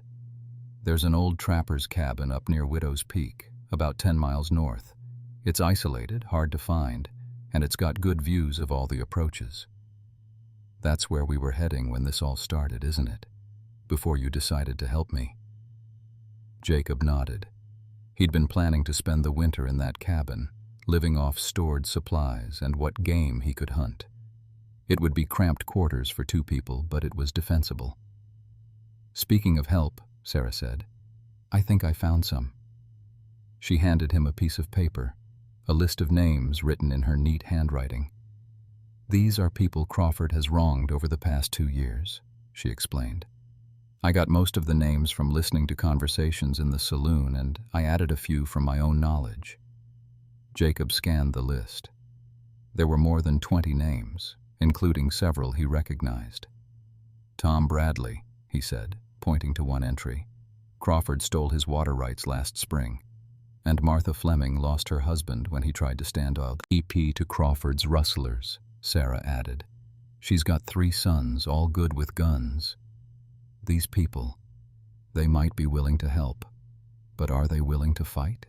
"There's an old trapper's cabin up near Widow's Peak, about 10 miles north. It's isolated, hard to find, and it's got good views of all the approaches." "That's where we were heading when this all started, isn't it? Before you decided to help me." Jacob nodded. He'd been planning to spend the winter in that cabin, living off stored supplies and what game he could hunt. It would be cramped quarters for 2 people, but it was defensible. "Speaking of help," Sarah said, "I think I found some." She handed him a piece of paper, a list of names written in her neat handwriting. "These are people Crawford has wronged over the past 2 years," she explained. "I got most of the names from listening to conversations in the saloon, and I added a few from my own knowledge." Jacob scanned the list. There were more than 20 names, including several he recognized. "Tom Bradley," he said, pointing to one entry. "Crawford stole his water rights last spring. And Martha Fleming lost her husband when he tried to stand out EP to Crawford's rustlers," Sarah added. "She's got 3 sons, all good with guns. These people, they might be willing to help, but are they willing to fight?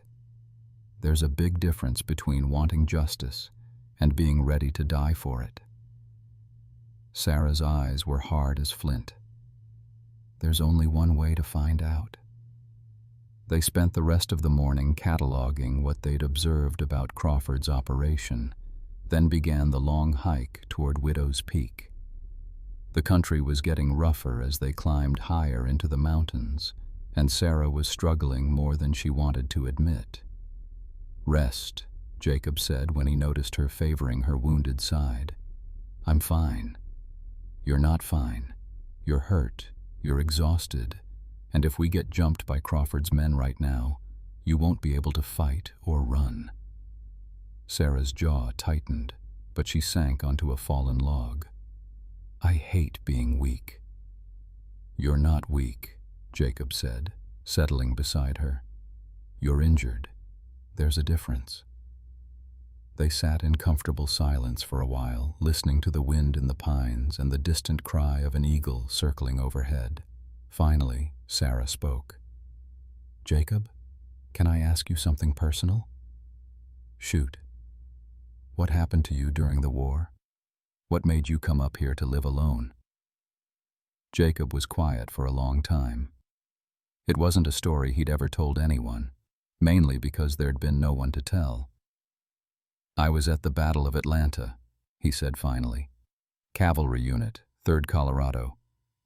There's a big difference between wanting justice and being ready to die for it." Sarah's eyes were hard as flint. "There's only one way to find out." They spent the rest of the morning cataloging what they'd observed about Crawford's operation, then began the long hike toward Widow's Peak. The country was getting rougher as they climbed higher into the mountains, and Sarah was struggling more than she wanted to admit. "Rest," Jacob said when he noticed her favoring her wounded side. "I'm fine." "You're not fine. You're hurt, you're exhausted, and if we get jumped by Crawford's men right now, you won't be able to fight or run." Sarah's jaw tightened, but she sank onto a fallen log. "I hate being weak." "You're not weak," Jacob said, settling beside her. "You're injured. There's a difference." They sat in comfortable silence for a while, listening to the wind in the pines and the distant cry of an eagle circling overhead. Finally, Sarah spoke. "Jacob, can I ask you something personal?" "Shoot." "What happened to you during the war? What made you come up here to live alone?" Jacob was quiet for a long time. It wasn't a story he'd ever told anyone, mainly because there'd been no one to tell. "I was at the Battle of Atlanta," he said finally. "Cavalry unit, 3rd Colorado.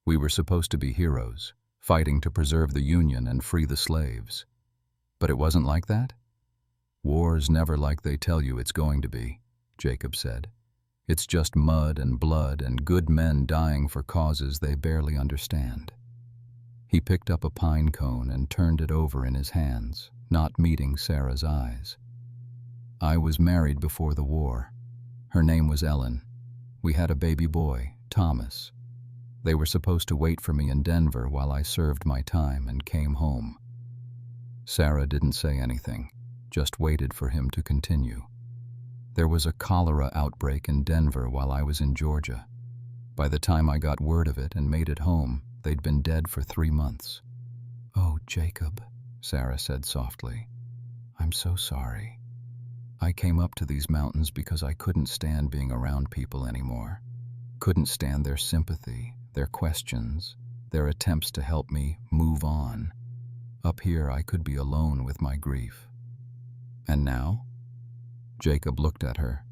We were supposed to be heroes, fighting to preserve the Union and free the slaves. But it wasn't like that?" "War's never like they tell you it's going to be," Jacob said. "It's just mud and blood and good men dying for causes they barely understand." He picked up a pine cone and turned it over in his hands, not meeting Sarah's eyes. "I was married before the war. Her name was Ellen. We had a baby boy, Thomas. They were supposed to wait for me in Denver while I served my time and came home." Sarah didn't say anything, just waited for him to continue. "There was a cholera outbreak in Denver while I was in Georgia. By the time I got word of it and made it home, they'd been dead for 3 months. "Oh, Jacob," Sarah said softly. "I'm so sorry. I came up to these mountains because I couldn't stand being around people anymore. Couldn't stand their sympathy, their questions, their attempts to help me move on. Up here I could be alone with my grief. And now?" Jacob looked at her.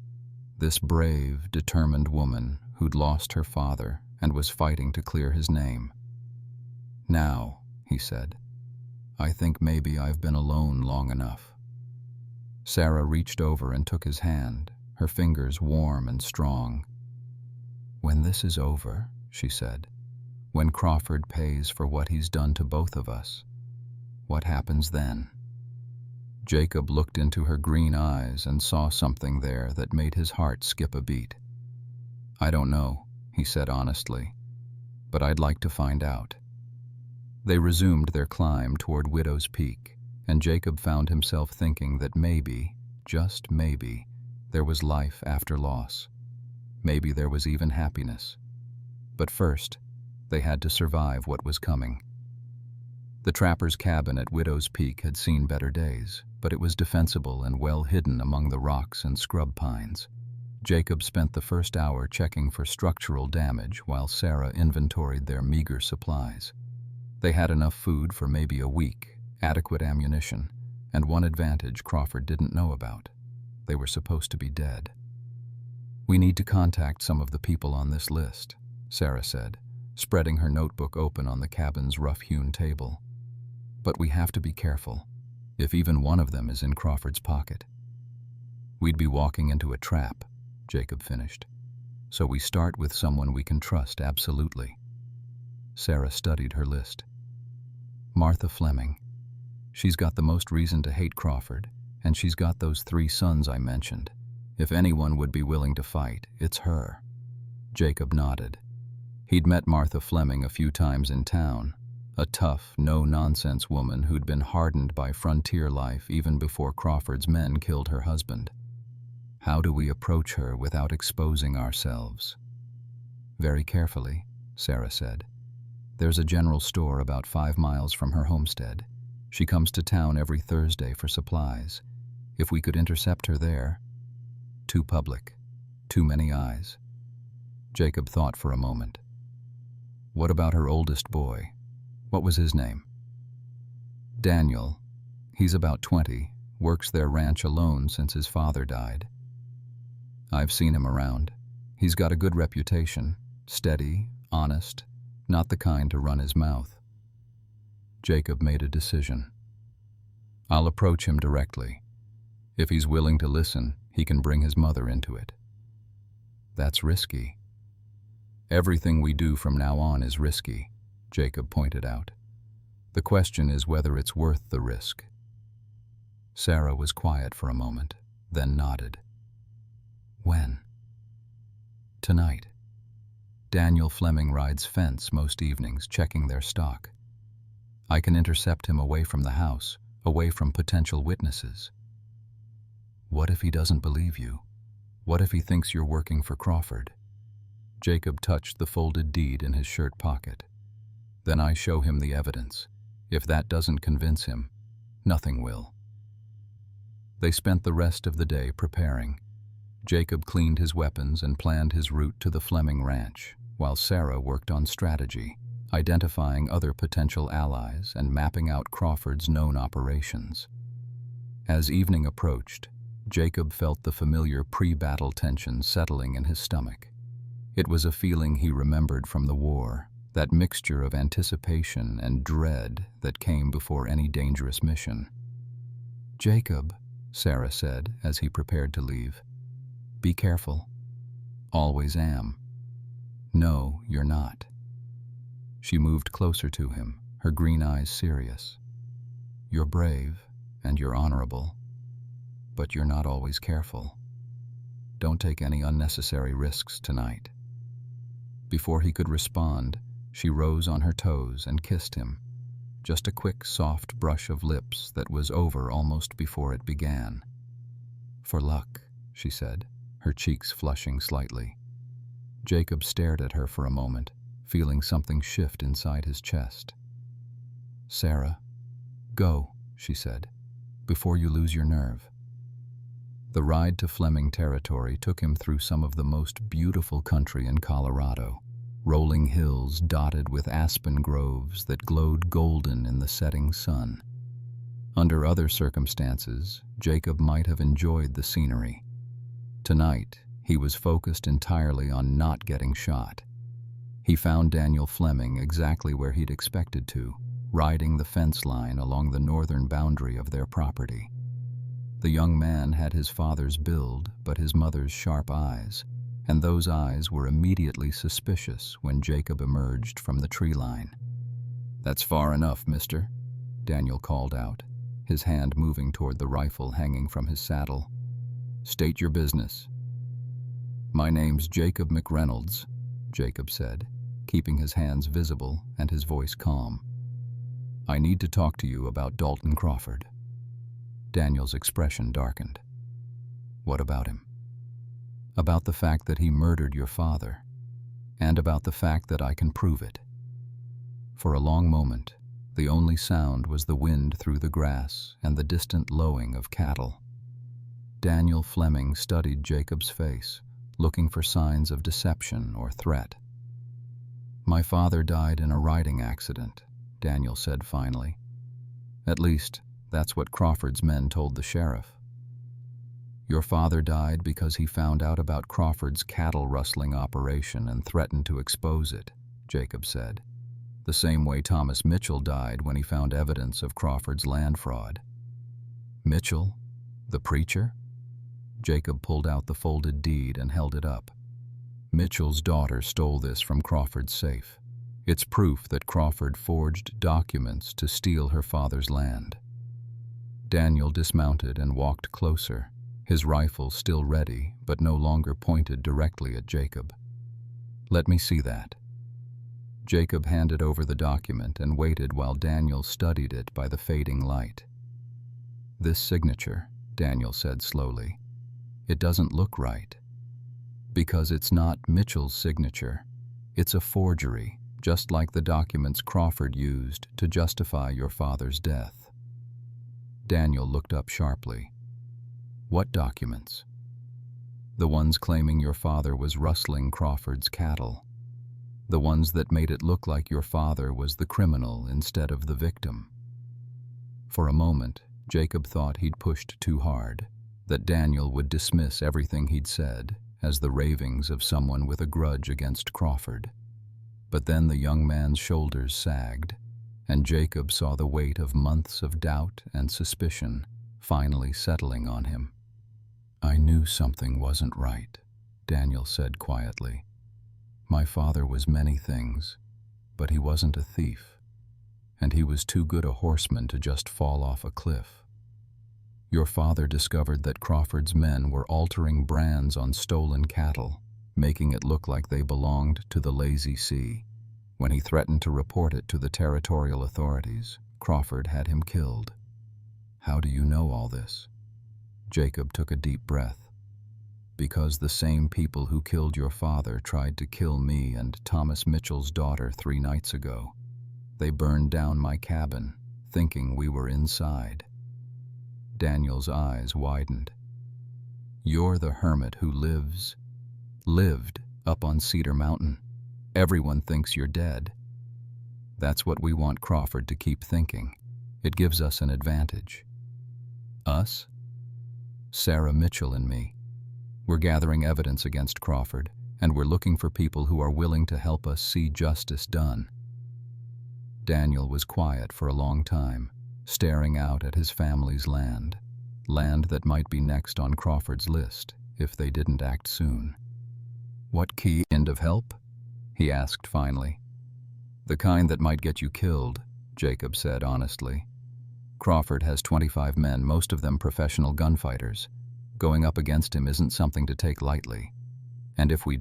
This brave, determined woman who'd lost her father and was fighting to clear his name. "Now," he said, "I think maybe I've been alone long enough." Sarah reached over and took his hand, her fingers warm and strong. "When this is over," she said, "when Crawford pays for what he's done to both of us, what happens then?" Jacob looked into her green eyes and saw something there that made his heart skip a beat. "I don't know," he said honestly, "but I'd like to find out." They resumed their climb toward Widow's Peak, and Jacob found himself thinking that maybe, just maybe, there was life after loss. Maybe there was even happiness. But first, they had to survive what was coming. The trapper's cabin at Widow's Peak had seen better days, but it was defensible and well hidden among the rocks and scrub pines. Jacob spent the first hour checking for structural damage while Sarah inventoried their meager supplies. They had enough food for maybe a week, adequate ammunition, and one advantage Crawford didn't know about. They were supposed to be dead. "We need to contact some of the people on this list," Sarah said, spreading her notebook open on the cabin's rough-hewn table. "But we have to be careful, if even one of them is in Crawford's pocket." "We'd be walking into a trap," Jacob finished. "So we start with someone we can trust absolutely." Sarah studied her list. "Martha Fleming. She's got the most reason to hate Crawford, and she's got those 3 sons I mentioned. If anyone would be willing to fight, it's her." Jacob nodded. He'd met Martha Fleming a few times in town, a tough, no-nonsense woman who'd been hardened by frontier life even before Crawford's men killed her husband. "How do we approach her without exposing ourselves?" "Very carefully," Sarah said. "There's a general store about 5 miles from her homestead. She comes to town every Thursday for supplies. If we could intercept her there..." Too public. Too many eyes. Jacob thought for a moment. "What about her oldest boy? What was his name?" "Daniel. He's about 20, works their ranch alone since his father died." "I've seen him around. He's got a good reputation, steady, honest, not the kind to run his mouth." Jacob made a decision. "I'll approach him directly. If he's willing to listen, he can bring his mother into it." "That's risky." "Everything we do from now on is risky," Jacob pointed out. "The question is whether it's worth the risk." Sarah was quiet for a moment, then nodded. "When?" "Tonight. Daniel Fleming rides fence most evenings, checking their stock. I can intercept him away from the house, away from potential witnesses." "What if he doesn't believe you? What if he thinks you're working for Crawford?" Jacob touched the folded deed in his shirt pocket. "Then I show him the evidence. If that doesn't convince him, nothing will." They spent the rest of the day preparing. Jacob cleaned his weapons and planned his route to the Fleming ranch, while Sarah worked on strategy, identifying other potential allies and mapping out Crawford's known operations. As evening approached, Jacob felt the familiar pre-battle tension settling in his stomach. It was a feeling he remembered from the war, that mixture of anticipation and dread that came before any dangerous mission. "Jacob," Sarah said as he prepared to leave, "be careful." "Always am." "No, you're not." She moved closer to him, her green eyes serious. "You're brave, and you're honorable, but you're not always careful. Don't take any unnecessary risks tonight." Before he could respond, she rose on her toes and kissed him, just a quick, soft brush of lips that was over almost before it began. "For luck," she said, her cheeks flushing slightly. Jacob stared at her for a moment, feeling something shift inside his chest. "Sarah, go," she said, "before you lose your nerve." The ride to Fleming territory took him through some of the most beautiful country in Colorado, rolling hills dotted with aspen groves that glowed golden in the setting sun. Under other circumstances, Jacob might have enjoyed the scenery. Tonight, he was focused entirely on not getting shot. He found Daniel Fleming exactly where he'd expected to, riding the fence line along the northern boundary of their property. The young man had his father's build, but his mother's sharp eyes, and those eyes were immediately suspicious when Jacob emerged from the tree line. "That's far enough, mister," Daniel called out, his hand moving toward the rifle hanging from his saddle. "State your business." "My name's Jacob McReynolds," Jacob said, keeping his hands visible and his voice calm. I need to talk to you about Dalton Crawford." Daniel's expression darkened. "What about him?" "About the fact that he murdered your father, and about the fact that I can prove it." For a long moment, the only sound was the wind through the grass and the distant lowing of cattle. Daniel Fleming studied Jacob's face, looking for signs of deception or threat. "My father died in a riding accident," Daniel said finally. "At least, that's what Crawford's men told the sheriff." "Your father died because he found out about Crawford's cattle rustling operation and threatened to expose it," Jacob said. "The same way Thomas Mitchell died when he found evidence of Crawford's land fraud." "Mitchell? The preacher?" Jacob pulled out the folded deed and held it up. "Mitchell's daughter stole this from Crawford's safe. It's proof that Crawford forged documents to steal her father's land." Daniel dismounted and walked closer, his rifle still ready but no longer pointed directly at Jacob. "Let me see that." Jacob handed over the document and waited while Daniel studied it by the fading light. "This signature," Daniel said slowly, "it doesn't look right. Because it's not Mitchell's signature. It's a forgery, just like the documents Crawford used to justify your father's death." Daniel looked up sharply. "What documents?" "The ones claiming your father was rustling Crawford's cattle. The ones that made it look like your father was the criminal instead of the victim." For a moment, Jacob thought he'd pushed too hard, that Daniel would dismiss everything he'd said as the ravings of someone with a grudge against Crawford. But then the young man's shoulders sagged, and Jacob saw the weight of months of doubt and suspicion finally settling on him. "I knew something wasn't right," Daniel said quietly. "My father was many things, but he wasn't a thief, and he was too good a horseman to just fall off a cliff. Your father discovered that Crawford's men were altering brands on stolen cattle, making it look like they belonged to the lazy sea. When he threatened to report it to the territorial authorities, Crawford had him killed." "How do you know all this?" Jacob took a deep breath. "Because the same people who killed your father tried to kill me and Thomas Mitchell's daughter 3 nights ago. They burned down my cabin, thinking we were inside." Daniel's eyes widened. "You're the hermit who lived up on Cedar Mountain. Everyone thinks you're dead." "That's what we want Crawford to keep thinking. It gives us an advantage." "Us?" "Sarah Mitchell and me. We're gathering evidence against Crawford, and we're looking for people who are willing to help us see justice done." Daniel was quiet for a long time, staring out at his family's land that might be next on Crawford's list if they didn't act soon. "What kind of help?" he asked finally. "The kind that might get you killed," Jacob said honestly. "Crawford has 25 men, most of them professional gunfighters. Going up against him isn't something to take lightly. And if we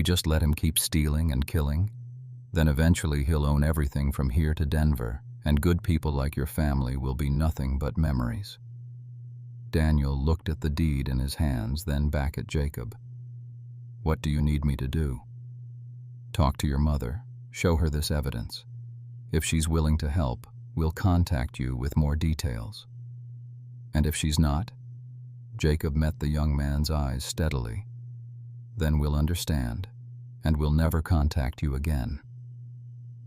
just let him keep stealing and killing, then eventually he'll own everything from here to Denver, and good people like your family will be nothing but memories." Daniel looked at the deed in his hands, then back at Jacob. "What do you need me to do?" "Talk to your mother. Show her this evidence. If she's willing to help, we'll contact you with more details." "And if she's not?" Jacob met the young man's eyes steadily. "Then we'll understand, and we'll never contact you again."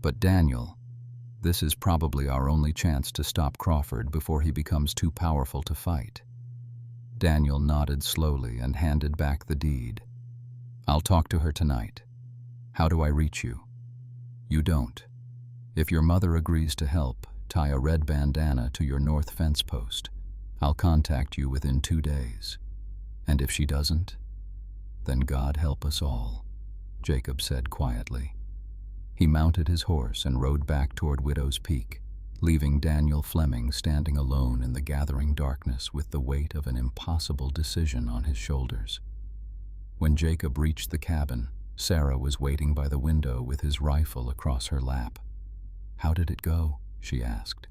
"But Daniel, this is probably our only chance to stop Crawford before he becomes too powerful to fight." Daniel nodded slowly and handed back the deed. "I'll talk to her tonight. How do I reach you?" "You don't. If your mother agrees to help, tie a red bandana to your north fence post. I'll contact you within 2 days. And if she doesn't, then God help us all," Jacob said quietly. He mounted his horse and rode back toward Widow's Peak, leaving Daniel Fleming standing alone in the gathering darkness with the weight of an impossible decision on his shoulders. When Jacob reached the cabin, Sarah was waiting by the window with his rifle across her lap. "How did it go?" she asked.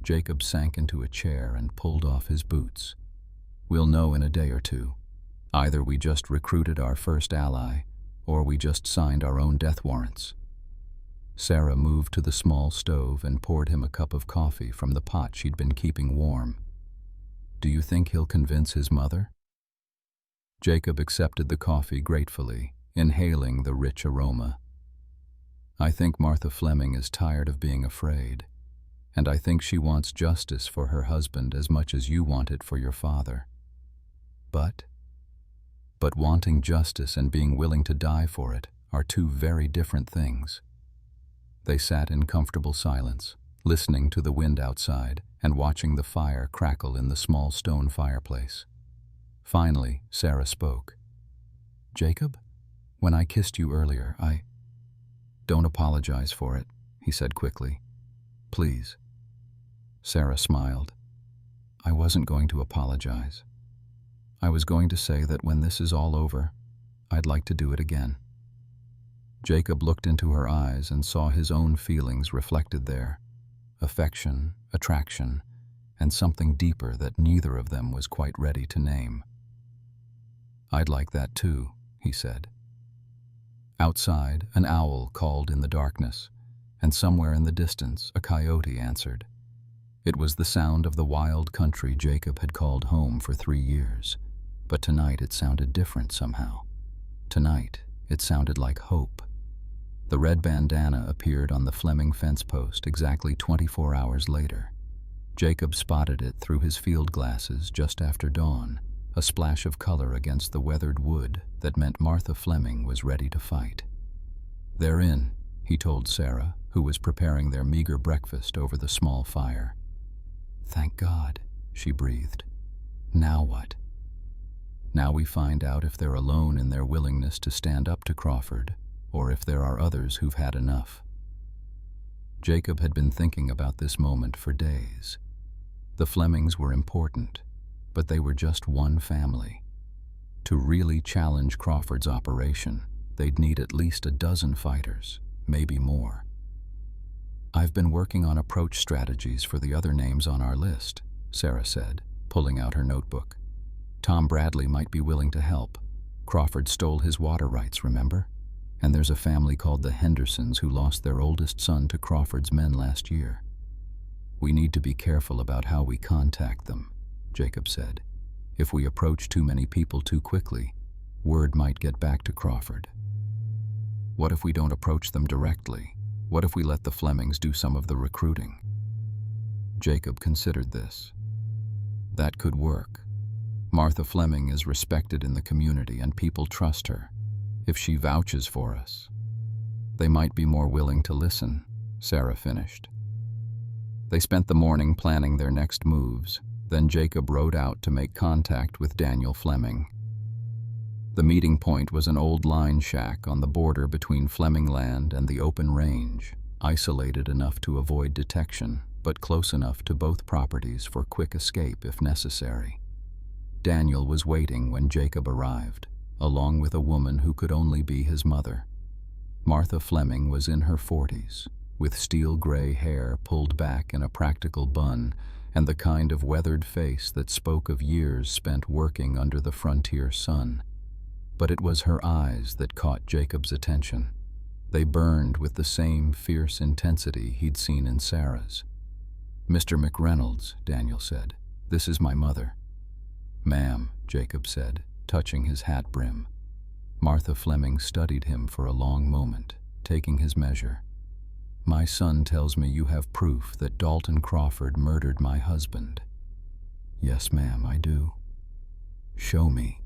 Jacob sank into a chair and pulled off his boots. We'll know in a day or two. Either we just recruited our first ally, or we just signed our own death warrants. Sarah moved to the small stove and poured him a cup of coffee from the pot she'd been keeping warm. Do you think he'll convince his mother? Jacob accepted the coffee gratefully, inhaling the rich aroma. I think Martha Fleming is tired of being afraid, and I think she wants justice for her husband as much as you want it for your father. But wanting justice and being willing to die for it are two very different things. They sat in comfortable silence, listening to the wind outside and watching the fire crackle in the small stone fireplace. Finally, Sarah spoke. Jacob, when I kissed you earlier, Don't apologize for it, he said quickly. Please. Sarah smiled. I wasn't going to apologize. I was going to say that when this is all over, I'd like to do it again. Jacob looked into her eyes and saw his own feelings reflected there. Affection, attraction, and something deeper that neither of them was quite ready to name. I'd like that too, he said. Outside, an owl called in the darkness, and somewhere in the distance a coyote answered. It was the sound of the wild country Jacob had called home for 3 years, but tonight it sounded different somehow. Tonight, it sounded like hope. The red bandana appeared on the Fleming fence post exactly 24 hours later. Jacob spotted it through his field glasses just after dawn, a splash of color against the weathered wood that meant Martha Fleming was ready to fight. They're in, he told Sarah, who was preparing their meager breakfast over the small fire. Thank God, she breathed. Now what? Now we find out if they're alone in their willingness to stand up to Crawford, or if there are others who've had enough. Jacob had been thinking about this moment for days. The Flemings were important, but they were just one family. To really challenge Crawford's operation, they'd need at least a dozen fighters, maybe more. I've been working on approach strategies for the other names on our list, Sarah said, pulling out her notebook. Tom Bradley might be willing to help. Crawford stole his water rights, remember? And there's a family called the Hendersons who lost their oldest son to Crawford's men last year. We need to be careful about how we contact them, Jacob said. If we approach too many people too quickly, word might get back to Crawford. What if we don't approach them directly? What if we let the Flemings do some of the recruiting? Jacob considered this. That could work. Martha Fleming is respected in the community and people trust her. If she vouches for us, they might be more willing to listen, Sarah finished. They spent the morning planning their next moves. Then Jacob rode out to make contact with Daniel Fleming. The meeting point was an old line shack on the border between Fleming land and the open range, isolated enough to avoid detection, but close enough to both properties for quick escape if necessary. Daniel was waiting when Jacob arrived, along with a woman who could only be his mother. Martha Fleming was in her 40s, with steel-gray hair pulled back in a practical bun, and the kind of weathered face that spoke of years spent working under the frontier sun. But it was her eyes that caught Jacob's attention. They burned with the same fierce intensity he'd seen in Sarah's. Mr. McReynolds, Daniel said, this is my mother. Ma'am, Jacob said, touching his hat brim. Martha Fleming studied him for a long moment, taking his measure. My son tells me you have proof that Dalton Crawford murdered my husband. Yes, ma'am, I do. Show me.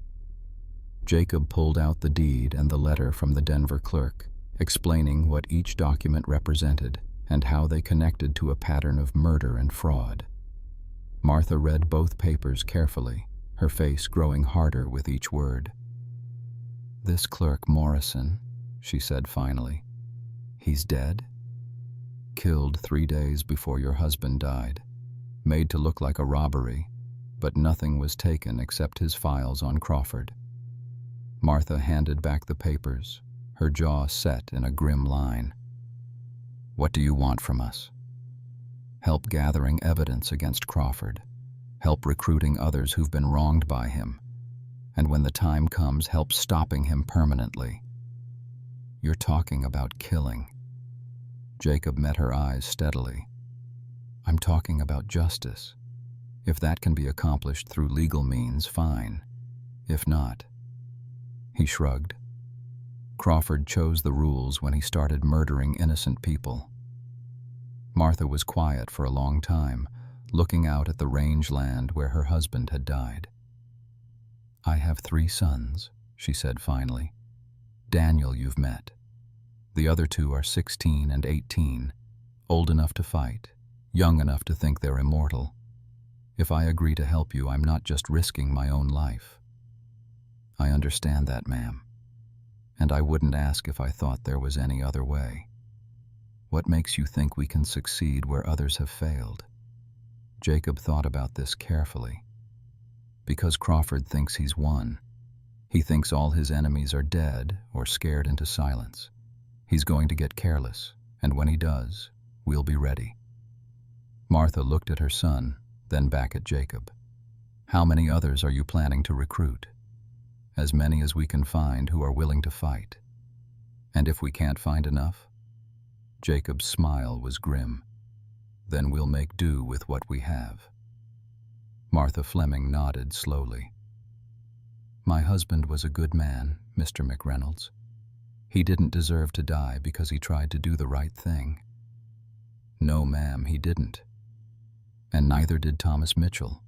Jacob pulled out the deed and the letter from the Denver clerk, explaining what each document represented and how they connected to a pattern of murder and fraud. Martha read both papers carefully, her face growing harder with each word. This clerk Morrison, she said finally. He's dead? Killed 3 days before your husband died. Made to look like a robbery, but nothing was taken except his files on Crawford. Martha handed back the papers, her jaw set in a grim line. What do you want from us? help gathering evidence against Crawford, help recruiting others who've been wronged by him, and when the time comes, help stopping him permanently. You're talking about killing. Jacob met her eyes steadily. I'm talking about justice. If that can be accomplished through legal means, fine. If not, he shrugged. Crawford chose the rules when he started murdering innocent people. Martha was quiet for a long time, looking out at the rangeland where her husband had died. I have 3 sons, she said finally. Daniel you've met. The other 2 are 16 and 18, old enough to fight, young enough to think they're immortal. If I agree to help you, I'm not just risking my own life. I understand that, ma'am. And I wouldn't ask if I thought there was any other way. What makes you think we can succeed where others have failed? Jacob thought about this carefully. Because Crawford thinks he's won. He thinks all his enemies are dead or scared into silence. He's going to get careless, and when he does, we'll be ready. Martha looked at her son, then back at Jacob. How many others are you planning to recruit? As many as we can find who are willing to fight. And if we can't find enough? Jacob's smile was grim. Then we'll make do with what we have. Martha Fleming nodded slowly. My husband was a good man, Mr. McReynolds. He didn't deserve to die because he tried to do the right thing. No, ma'am, he didn't. And neither did Thomas Mitchell,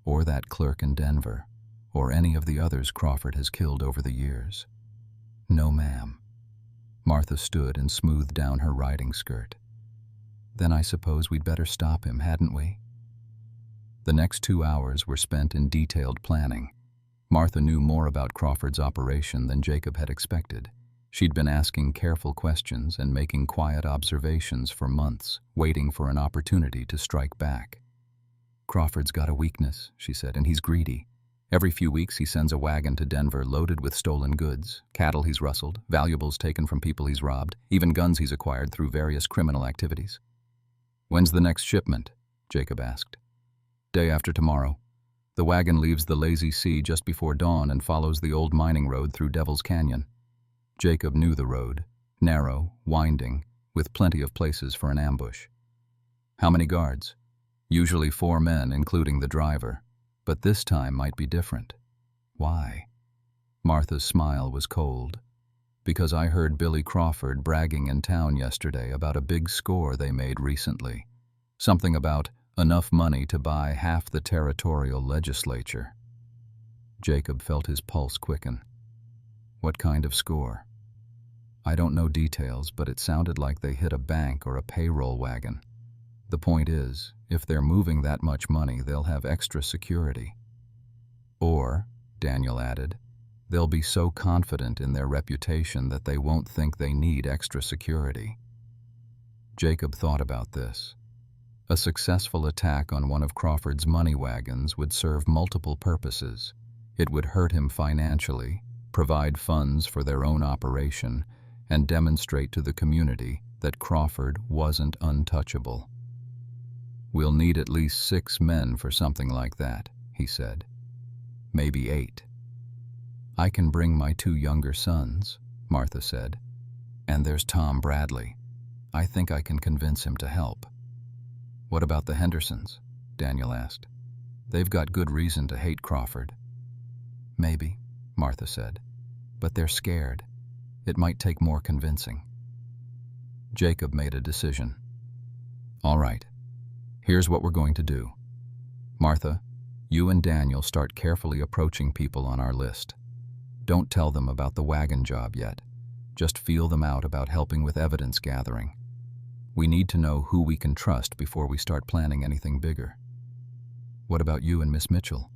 or that clerk in Denver, or any of the others Crawford has killed over the years. No, ma'am. Martha stood and smoothed down her riding skirt. Then I suppose we'd better stop him, hadn't we? The next 2 hours were spent in detailed planning. Martha knew more about Crawford's operation than Jacob had expected. She'd been asking careful questions and making quiet observations for months, waiting for an opportunity to strike back. Crawford's got a weakness, she said, and he's greedy. Every few weeks he sends a wagon to Denver loaded with stolen goods, cattle he's rustled, valuables taken from people he's robbed, even guns he's acquired through various criminal activities. When's the next shipment? Jacob asked. Day after tomorrow. The wagon leaves the lazy sea just before dawn and follows the old mining road through Devil's Canyon. Jacob knew the road, narrow, winding, with plenty of places for an ambush. How many guards? Usually 4 men, including the driver. But this time might be different. Why? Martha's smile was cold. Because I heard Billy Crawford bragging in town yesterday about a big score they made recently. Something about enough money to buy half the territorial legislature. Jacob felt his pulse quicken. What kind of score? I don't know details, but it sounded like they hit a bank or a payroll wagon. The point is, if they're moving that much money, they'll have extra security. Or, Daniel added, they'll be so confident in their reputation that they won't think they need extra security. Jacob thought about this. A successful attack on one of Crawford's money wagons would serve multiple purposes. It would hurt him financially, provide funds for their own operation, and demonstrate to the community that Crawford wasn't untouchable. We'll need at least 6 men for something like that, he said. Maybe 8. I can bring my 2 younger sons, Martha said. And there's Tom Bradley. I think I can convince him to help. What about the Hendersons? Daniel asked. They've got good reason to hate Crawford. Maybe, Martha said. But they're scared. It might take more convincing. Jacob made a decision. All right. Here's what we're going to do. Martha, you and Daniel start carefully approaching people on our list. Don't tell them about the wagon job yet. Just feel them out about helping with evidence gathering. We need to know who we can trust before we start planning anything bigger. What about you and Miss Mitchell?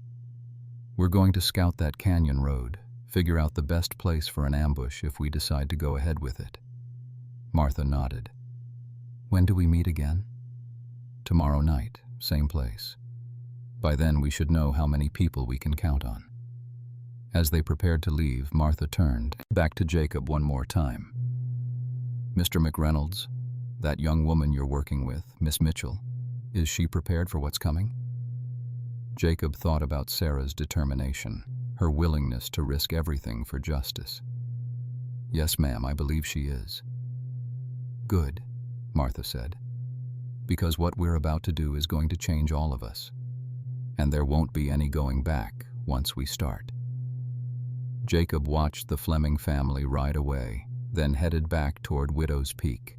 We're going to scout that canyon road, figure out the best place for an ambush if we decide to go ahead with it. Martha nodded. When do we meet again? Tomorrow night, same place. By then we should know how many people we can count on. As they prepared to leave, Martha turned back to Jacob one more time. Mr. McReynolds, that young woman you're working with, Miss Mitchell, Is she prepared for what's coming? Jacob thought about Sarah's determination, her willingness to risk everything for justice. Yes, ma'am, I believe she is. Good, Martha said, because what we're about to do is going to change all of us, and there won't be any going back once we start. Jacob watched the Fleming family ride away, then headed back toward Widow's Peak.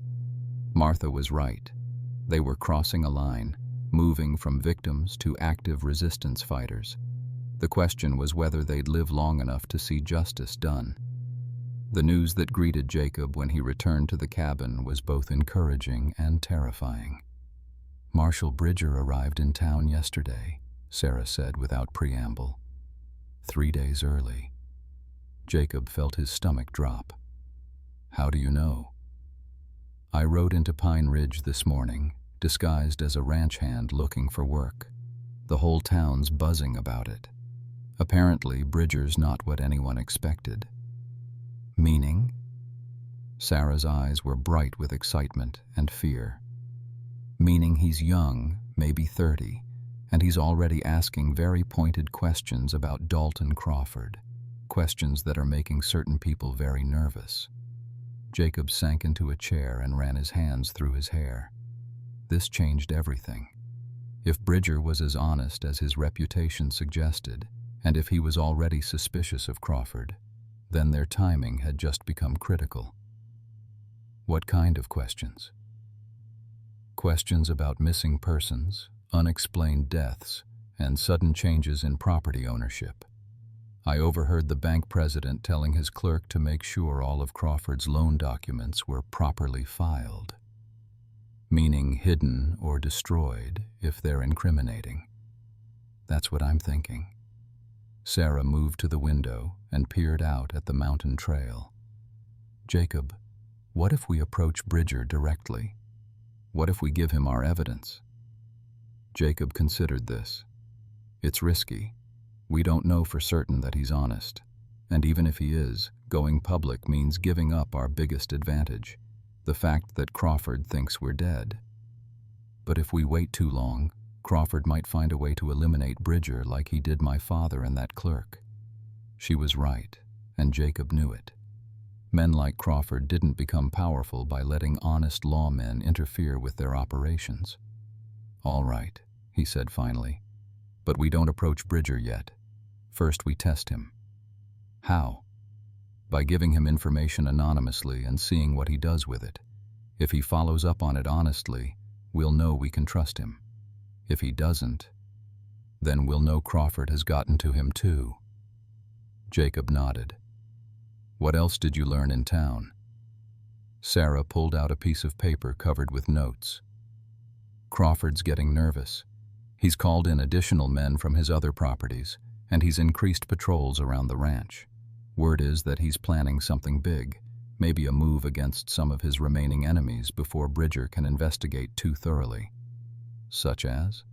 Martha was right. They were crossing a line, moving from victims to active resistance fighters. The question was whether they'd live long enough to see justice done. The news that greeted Jacob when he returned to the cabin was both encouraging and terrifying. Marshal Bridger arrived in town yesterday, Sarah said without preamble. 3 days early. Jacob felt his stomach drop. How do you know? I rode into Pine Ridge this morning, disguised as a ranch hand looking for work. The whole town's buzzing about it. Apparently, Bridger's not what anyone expected. Meaning? Sarah's eyes were bright with excitement and fear. Meaning he's young, maybe 30, and he's already asking very pointed questions about Dalton Crawford, questions that are making certain people very nervous. Jacob sank into a chair and ran his hands through his hair. This changed everything. If Bridger was as honest as his reputation suggested, and if he was already suspicious of Crawford, then their timing had just become critical. What kind of questions? Questions about missing persons, unexplained deaths, and sudden changes in property ownership. I overheard the bank president telling his clerk to make sure all of Crawford's loan documents were properly filed, meaning hidden or destroyed if they're incriminating. That's what I'm thinking. Sarah moved to the window and peered out at the mountain trail. Jacob, what if we approach Bridger directly? What if we give him our evidence? Jacob considered this. It's risky. We don't know for certain that he's honest. And even if he is, going public means giving up our biggest advantage, the fact that Crawford thinks we're dead. But if we wait too long, Crawford might find a way to eliminate Bridger like he did my father and that clerk. She was right, and Jacob knew it. Men like Crawford didn't become powerful by letting honest lawmen interfere with their operations. All right, he said finally, but we don't approach Bridger yet. First we test him. How? By giving him information anonymously and seeing what he does with it. If he follows up on it honestly, we'll know we can trust him. If he doesn't, then we'll know Crawford has gotten to him too. Jacob nodded. What else did you learn in town? Sarah pulled out a piece of paper covered with notes. Crawford's getting nervous. He's called in additional men from his other properties, and he's increased patrols around the ranch. Word is that he's planning something big, maybe a move against some of his remaining enemies before Bridger can investigate too thoroughly. Such as?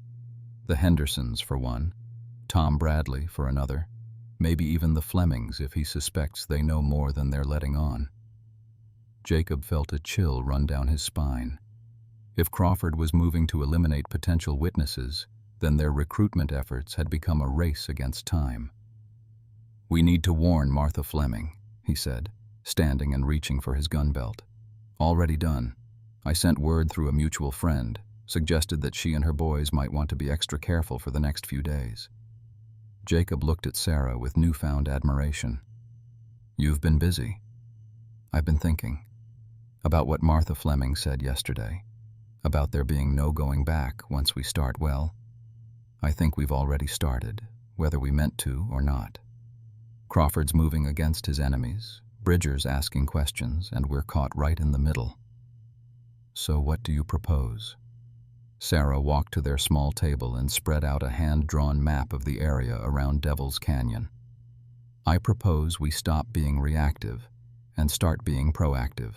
The Hendersons, for one, Tom Bradley for another, maybe even the Flemings if he suspects they know more than they're letting on. Jacob felt a chill run down his spine. If Crawford was moving to eliminate potential witnesses, then their recruitment efforts had become a race against time. We need to warn Martha Fleming, he said, standing and reaching for his gun belt. Already done. I sent word through a mutual friend, suggested that she and her boys might want to be extra careful for the next few days. Jacob looked at Sarah with newfound admiration. You've been busy. I've been thinking about what Martha Fleming said yesterday, about there being no going back once we start. Well, I think we've already started, whether we meant to or not. Crawford's moving against his enemies, Bridger's asking questions, and we're caught right in the middle. So what do you propose? Sarah walked to their small table and spread out a hand-drawn map of the area around Devil's Canyon. I propose we stop being reactive and start being proactive.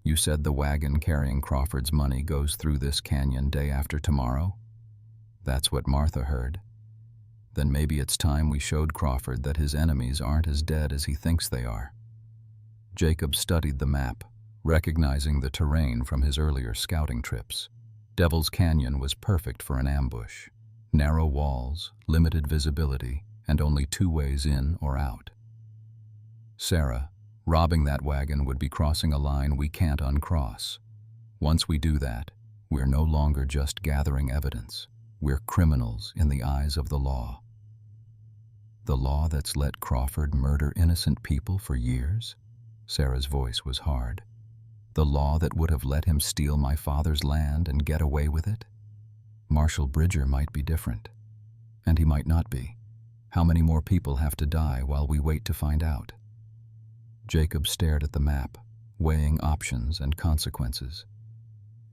You said the wagon carrying Crawford's money goes through this canyon day after tomorrow? That's what Martha heard. Then maybe it's time we showed Crawford that his enemies aren't as dead as he thinks they are. Jacob studied the map, recognizing the terrain from his earlier scouting trips. Devil's Canyon was perfect for an ambush. Narrow walls, limited visibility, and only 2 ways in or out. Sarah, robbing that wagon would be crossing a line we can't uncross. Once we do that, we're no longer just gathering evidence. We're criminals in the eyes of the law. The law that's let Crawford murder innocent people for years? Sarah's voice was hard. The law that would have let him steal my father's land and get away with it? Marshal Bridger might be different. And he might not be. How many more people have to die while we wait to find out? Jacob stared at the map, weighing options and consequences.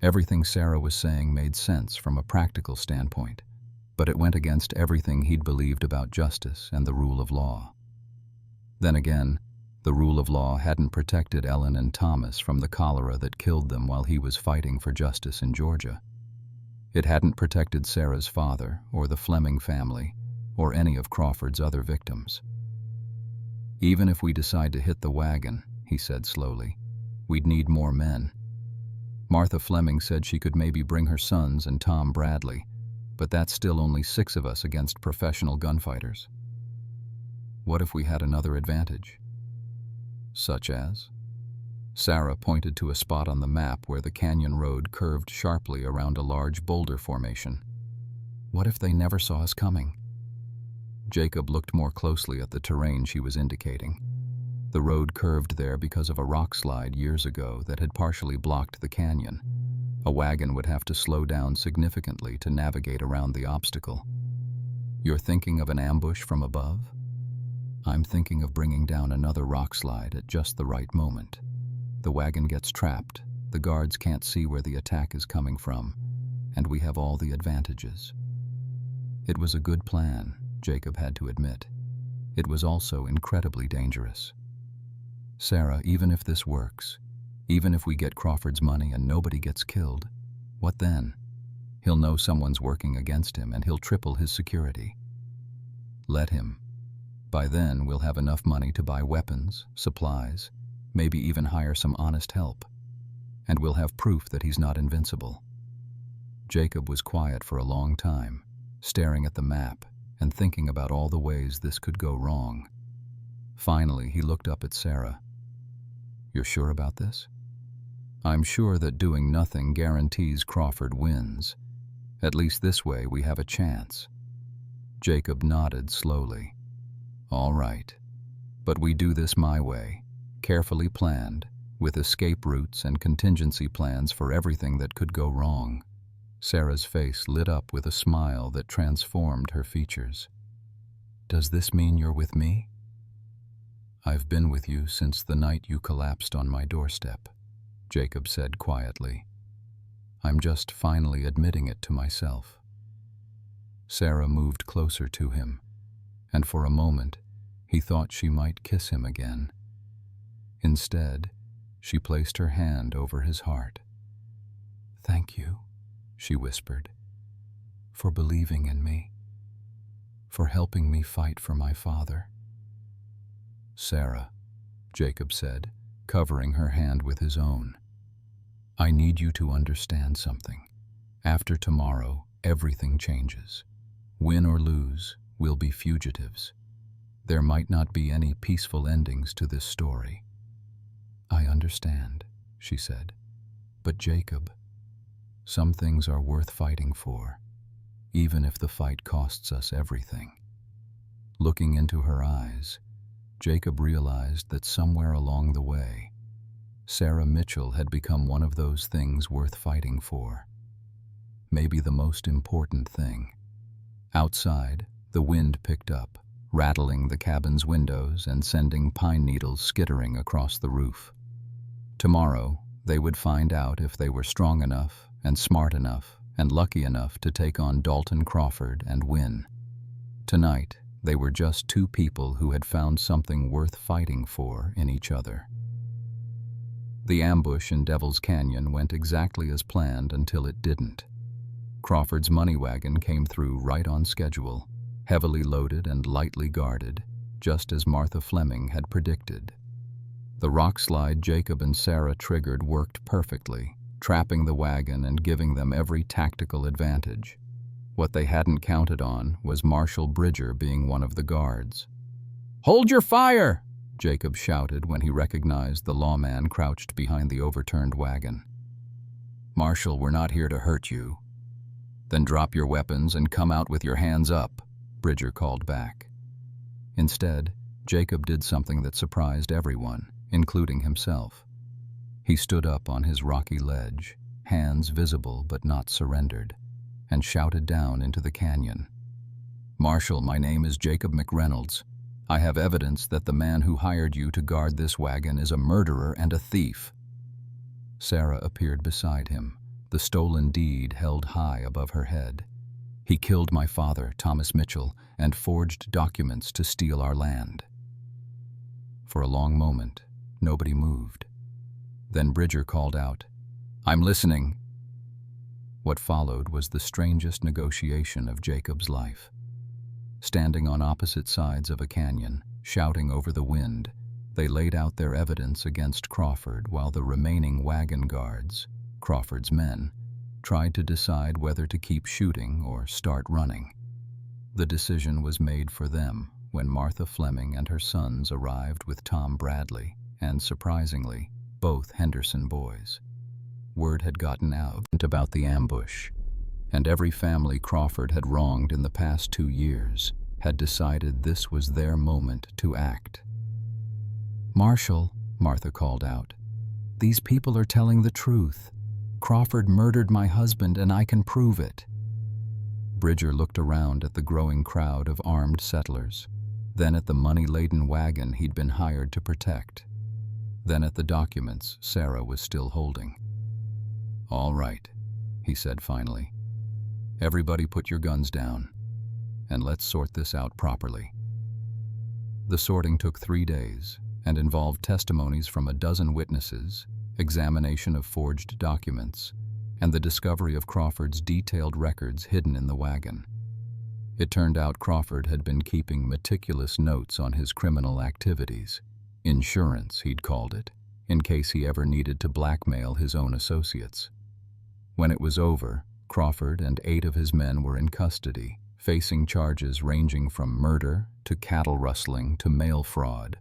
Everything Sarah was saying made sense from a practical standpoint, but it went against everything he'd believed about justice and the rule of law. Then again, the rule of law hadn't protected Ellen and Thomas from the cholera that killed them while he was fighting for justice in Georgia. It hadn't protected Sarah's father or the Fleming family or any of Crawford's other victims. Even if we decide to hit the wagon, he said slowly, we'd need more men. Martha Fleming said she could maybe bring her sons and Tom Bradley, but that's still only 6 of us against professional gunfighters. What if we had another advantage? Such as? Sarah pointed to a spot on the map where the canyon road curved sharply around a large boulder formation. What if they never saw us coming? Jacob looked more closely at the terrain she was indicating. The road curved there because of a rock slide years ago that had partially blocked the canyon. A wagon would have to slow down significantly to navigate around the obstacle. You're thinking of an ambush from above? I'm thinking of bringing down another rock slide at just the right moment. The wagon gets trapped, the guards can't see where the attack is coming from, and we have all the advantages. It was a good plan, Jacob had to admit. It was also incredibly dangerous. Sarah, even if this works, even if we get Crawford's money and nobody gets killed, what then? He'll know someone's working against him and he'll triple his security. Let him. By then, we'll have enough money to buy weapons, supplies, maybe even hire some honest help. And we'll have proof that he's not invincible. Jacob was quiet for a long time, staring at the map and thinking about all the ways this could go wrong. Finally, he looked up at Sarah. You're sure about this? I'm sure that doing nothing guarantees Crawford wins. At least this way we have a chance. Jacob nodded slowly. All right. But we do this my way, carefully planned, with escape routes and contingency plans for everything that could go wrong. Sarah's face lit up with a smile that transformed her features. Does this mean you're with me? I've been with you since the night you collapsed on my doorstep, Jacob said quietly. I'm just finally admitting it to myself. Sarah moved closer to him, and for a moment, he thought she might kiss him again. Instead, she placed her hand over his heart. Thank you, she whispered, for believing in me, for helping me fight for my father. Sarah, Jacob said, covering her hand with his own. I need you to understand something. After tomorrow, everything changes. Win or lose, we'll be fugitives. There might not be any peaceful endings to this story. I understand, she said. But Jacob, some things are worth fighting for, even if the fight costs us everything. Looking into her eyes, Jacob realized that somewhere along the way, Sarah Mitchell had become one of those things worth fighting for. Maybe the most important thing. Outside, the wind picked up, rattling the cabin's windows and sending pine needles skittering across the roof. Tomorrow, they would find out if they were strong enough and smart enough and lucky enough to take on Dalton Crawford and win. Tonight, they were just 2 people who had found something worth fighting for in each other. The ambush in Devil's Canyon went exactly as planned until it didn't. Crawford's money wagon came through right on schedule, heavily loaded and lightly guarded, just as Martha Fleming had predicted. The rock slide Jacob and Sarah triggered worked perfectly, trapping the wagon and giving them every tactical advantage. What they hadn't counted on was Marshal Bridger being one of the guards. "Hold your fire!" Jacob shouted when he recognized the lawman crouched behind the overturned wagon. "Marshal, we're not here to hurt you." "Then drop your weapons and come out with your hands up," Bridger called back. Instead, Jacob did something that surprised everyone, including himself. He stood up on his rocky ledge, hands visible but not surrendered, and shouted down into the canyon. "Marshal, my name is Jacob McReynolds. I have evidence that the man who hired you to guard this wagon is a murderer and a thief." Sarah appeared beside him, the stolen deed held high above her head. "He killed my father, Thomas Mitchell, and forged documents to steal our land." For a long moment, nobody moved. Then Bridger called out, "I'm listening." What followed was the strangest negotiation of Jacob's life. Standing on opposite sides of a canyon, shouting over the wind, they laid out their evidence against Crawford while the remaining wagon guards, Crawford's men, tried to decide whether to keep shooting or start running. The decision was made for them when Martha Fleming and her sons arrived with Tom Bradley and, surprisingly, both Henderson boys. Word had gotten out about the ambush, and every family Crawford had wronged in the past 2 years had decided this was their moment to act. "Marshal," Martha called out, "these people are telling the truth. Crawford murdered my husband and I can prove it." Bridger looked around at the growing crowd of armed settlers, then at the money-laden wagon he'd been hired to protect, then at the documents Sarah was still holding. "All right," he said finally. "Everybody put your guns down, and let's sort this out properly." The sorting took 3 days and involved testimonies from a dozen witnesses, examination of forged documents, and the discovery of Crawford's detailed records hidden in the wagon. It turned out Crawford had been keeping meticulous notes on his criminal activities. Insurance, he'd called it, in case he ever needed to blackmail his own associates. When it was over, Crawford and 8 of his men were in custody, facing charges ranging from murder to cattle rustling to mail fraud.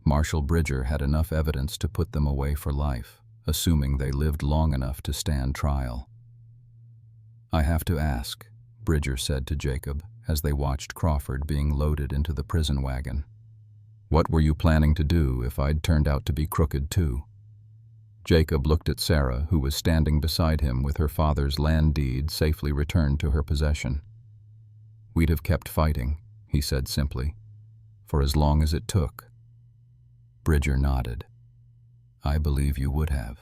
Marshal Bridger had enough evidence to put them away for life, assuming they lived long enough to stand trial. "I have to ask," Bridger said to Jacob as they watched Crawford being loaded into the prison wagon. "What were you planning to do if I'd turned out to be crooked too?" Jacob looked at Sarah, who was standing beside him with her father's land deed safely returned to her possession. "We'd have kept fighting," he said simply, "for as long as it took." Bridger nodded. "I believe you would have."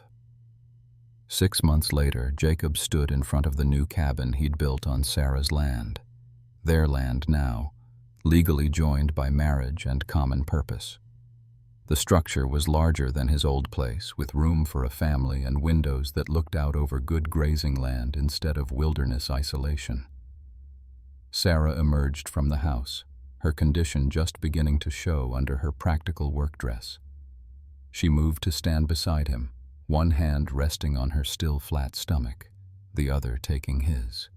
6 months later, Jacob stood in front of the new cabin he'd built on Sarah's land. Their land now, legally joined by marriage and common purpose. The structure was larger than his old place, with room for a family and windows that looked out over good grazing land instead of wilderness isolation. Sarah emerged from the house, her condition just beginning to show under her practical work dress. She moved to stand beside him, one hand resting on her still flat stomach, the other taking his.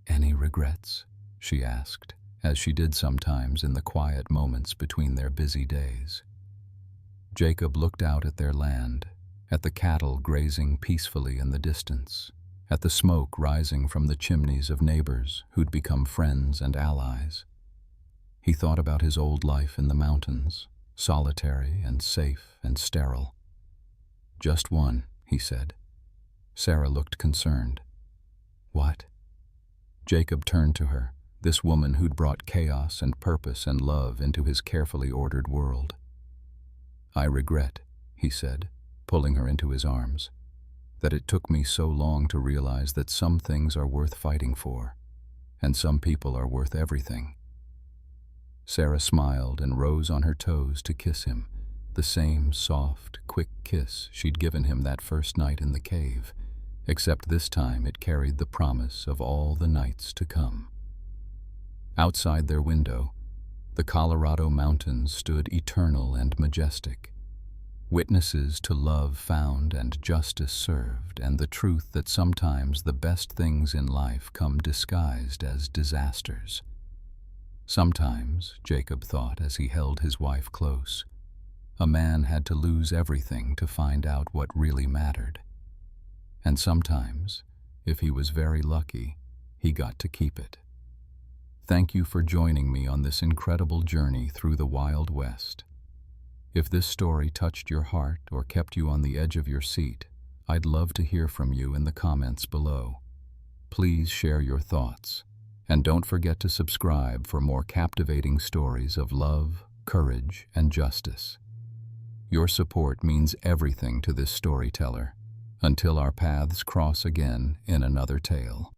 "Any regrets?" she asked, as she did sometimes in the quiet moments between their busy days. Jacob looked out at their land, at the cattle grazing peacefully in the distance, at the smoke rising from the chimneys of neighbors who'd become friends and allies. He thought about his old life in the mountains, solitary and safe and sterile. "Just one," he said. Sarah looked concerned. "What?" Jacob turned to her, this woman who'd brought chaos and purpose and love into his carefully ordered world. "I regret," he said, pulling her into his arms, "that it took me so long to realize that some things are worth fighting for, and some people are worth everything." Sarah smiled and rose on her toes to kiss him, the same soft, quick kiss she'd given him that first night in the cave, except this time it carried the promise of all the nights to come. Outside their window, the Colorado mountains stood eternal and majestic. witnesses to love found and justice served, and the truth that sometimes the best things in life come disguised as disasters. Sometimes, Jacob thought as he held his wife close, a man had to lose everything to find out what really mattered. And sometimes, if he was very lucky, he got to keep it. Thank you for joining me on this incredible journey through the Wild West. If this story touched your heart or kept you on the edge of your seat, I'd love to hear from you in the comments below. Please share your thoughts, and don't forget to subscribe for more captivating stories of love, courage, and justice. Your support means everything to this storyteller. Until our paths cross again in another tale.